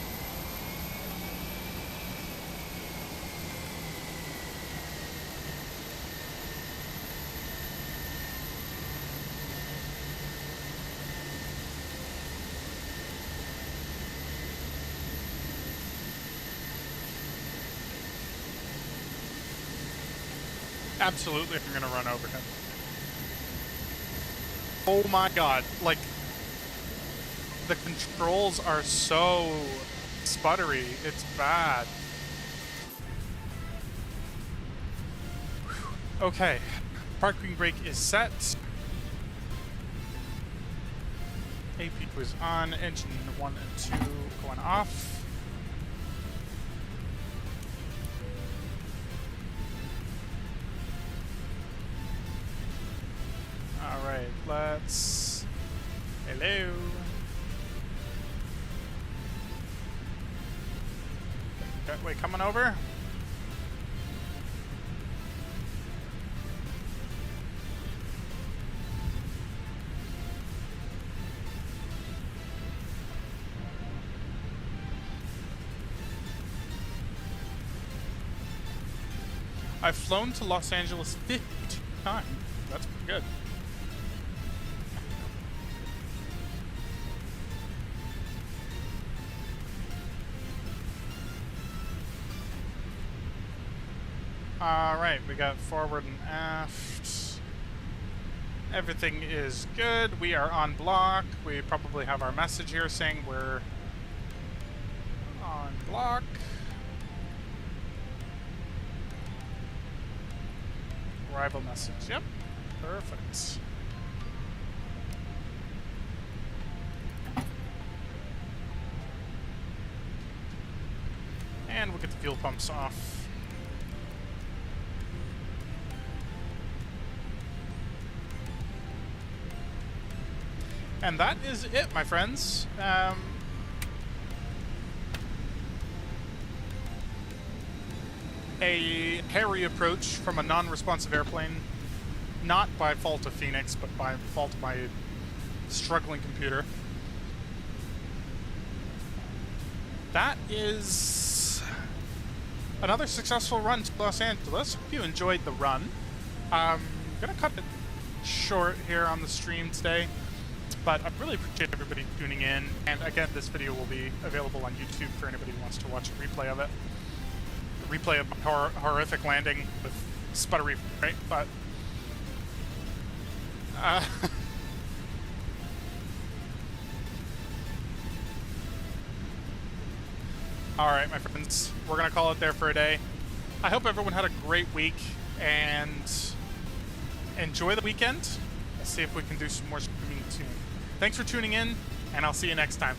Absolutely, I'm gonna run over him. Oh my god, like, the controls are so sputtery, it's bad. Whew. Okay, parking brake is set. AP was on, engine 1 and 2 going off. Alright, let's... Hello? Wait, coming over? I've flown to Los Angeles 52 times. That's pretty good. Alright, we got forward and aft. Everything is good. We are on block. We probably have our message here saying we're on block. Arrival message. Yep. Perfect. And we'll get the fuel pumps off. And that is it, my friends. A hairy approach from a non-responsive airplane, not by fault of Fenix, but by fault of my struggling computer. That is another successful run to Los Angeles. Hope you enjoyed the run. I'm gonna cut it short here on the stream today. But I really appreciate everybody tuning in, and again, this video will be available on YouTube for anybody who wants to watch a replay of it. A replay of my horrific landing with sputtery, right? But alright, my friends, we're gonna call it there for a day. I hope everyone had a great week, and enjoy the weekend. Let's see if we can do some more streaming soon. Thanks for tuning in, and I'll see you next time.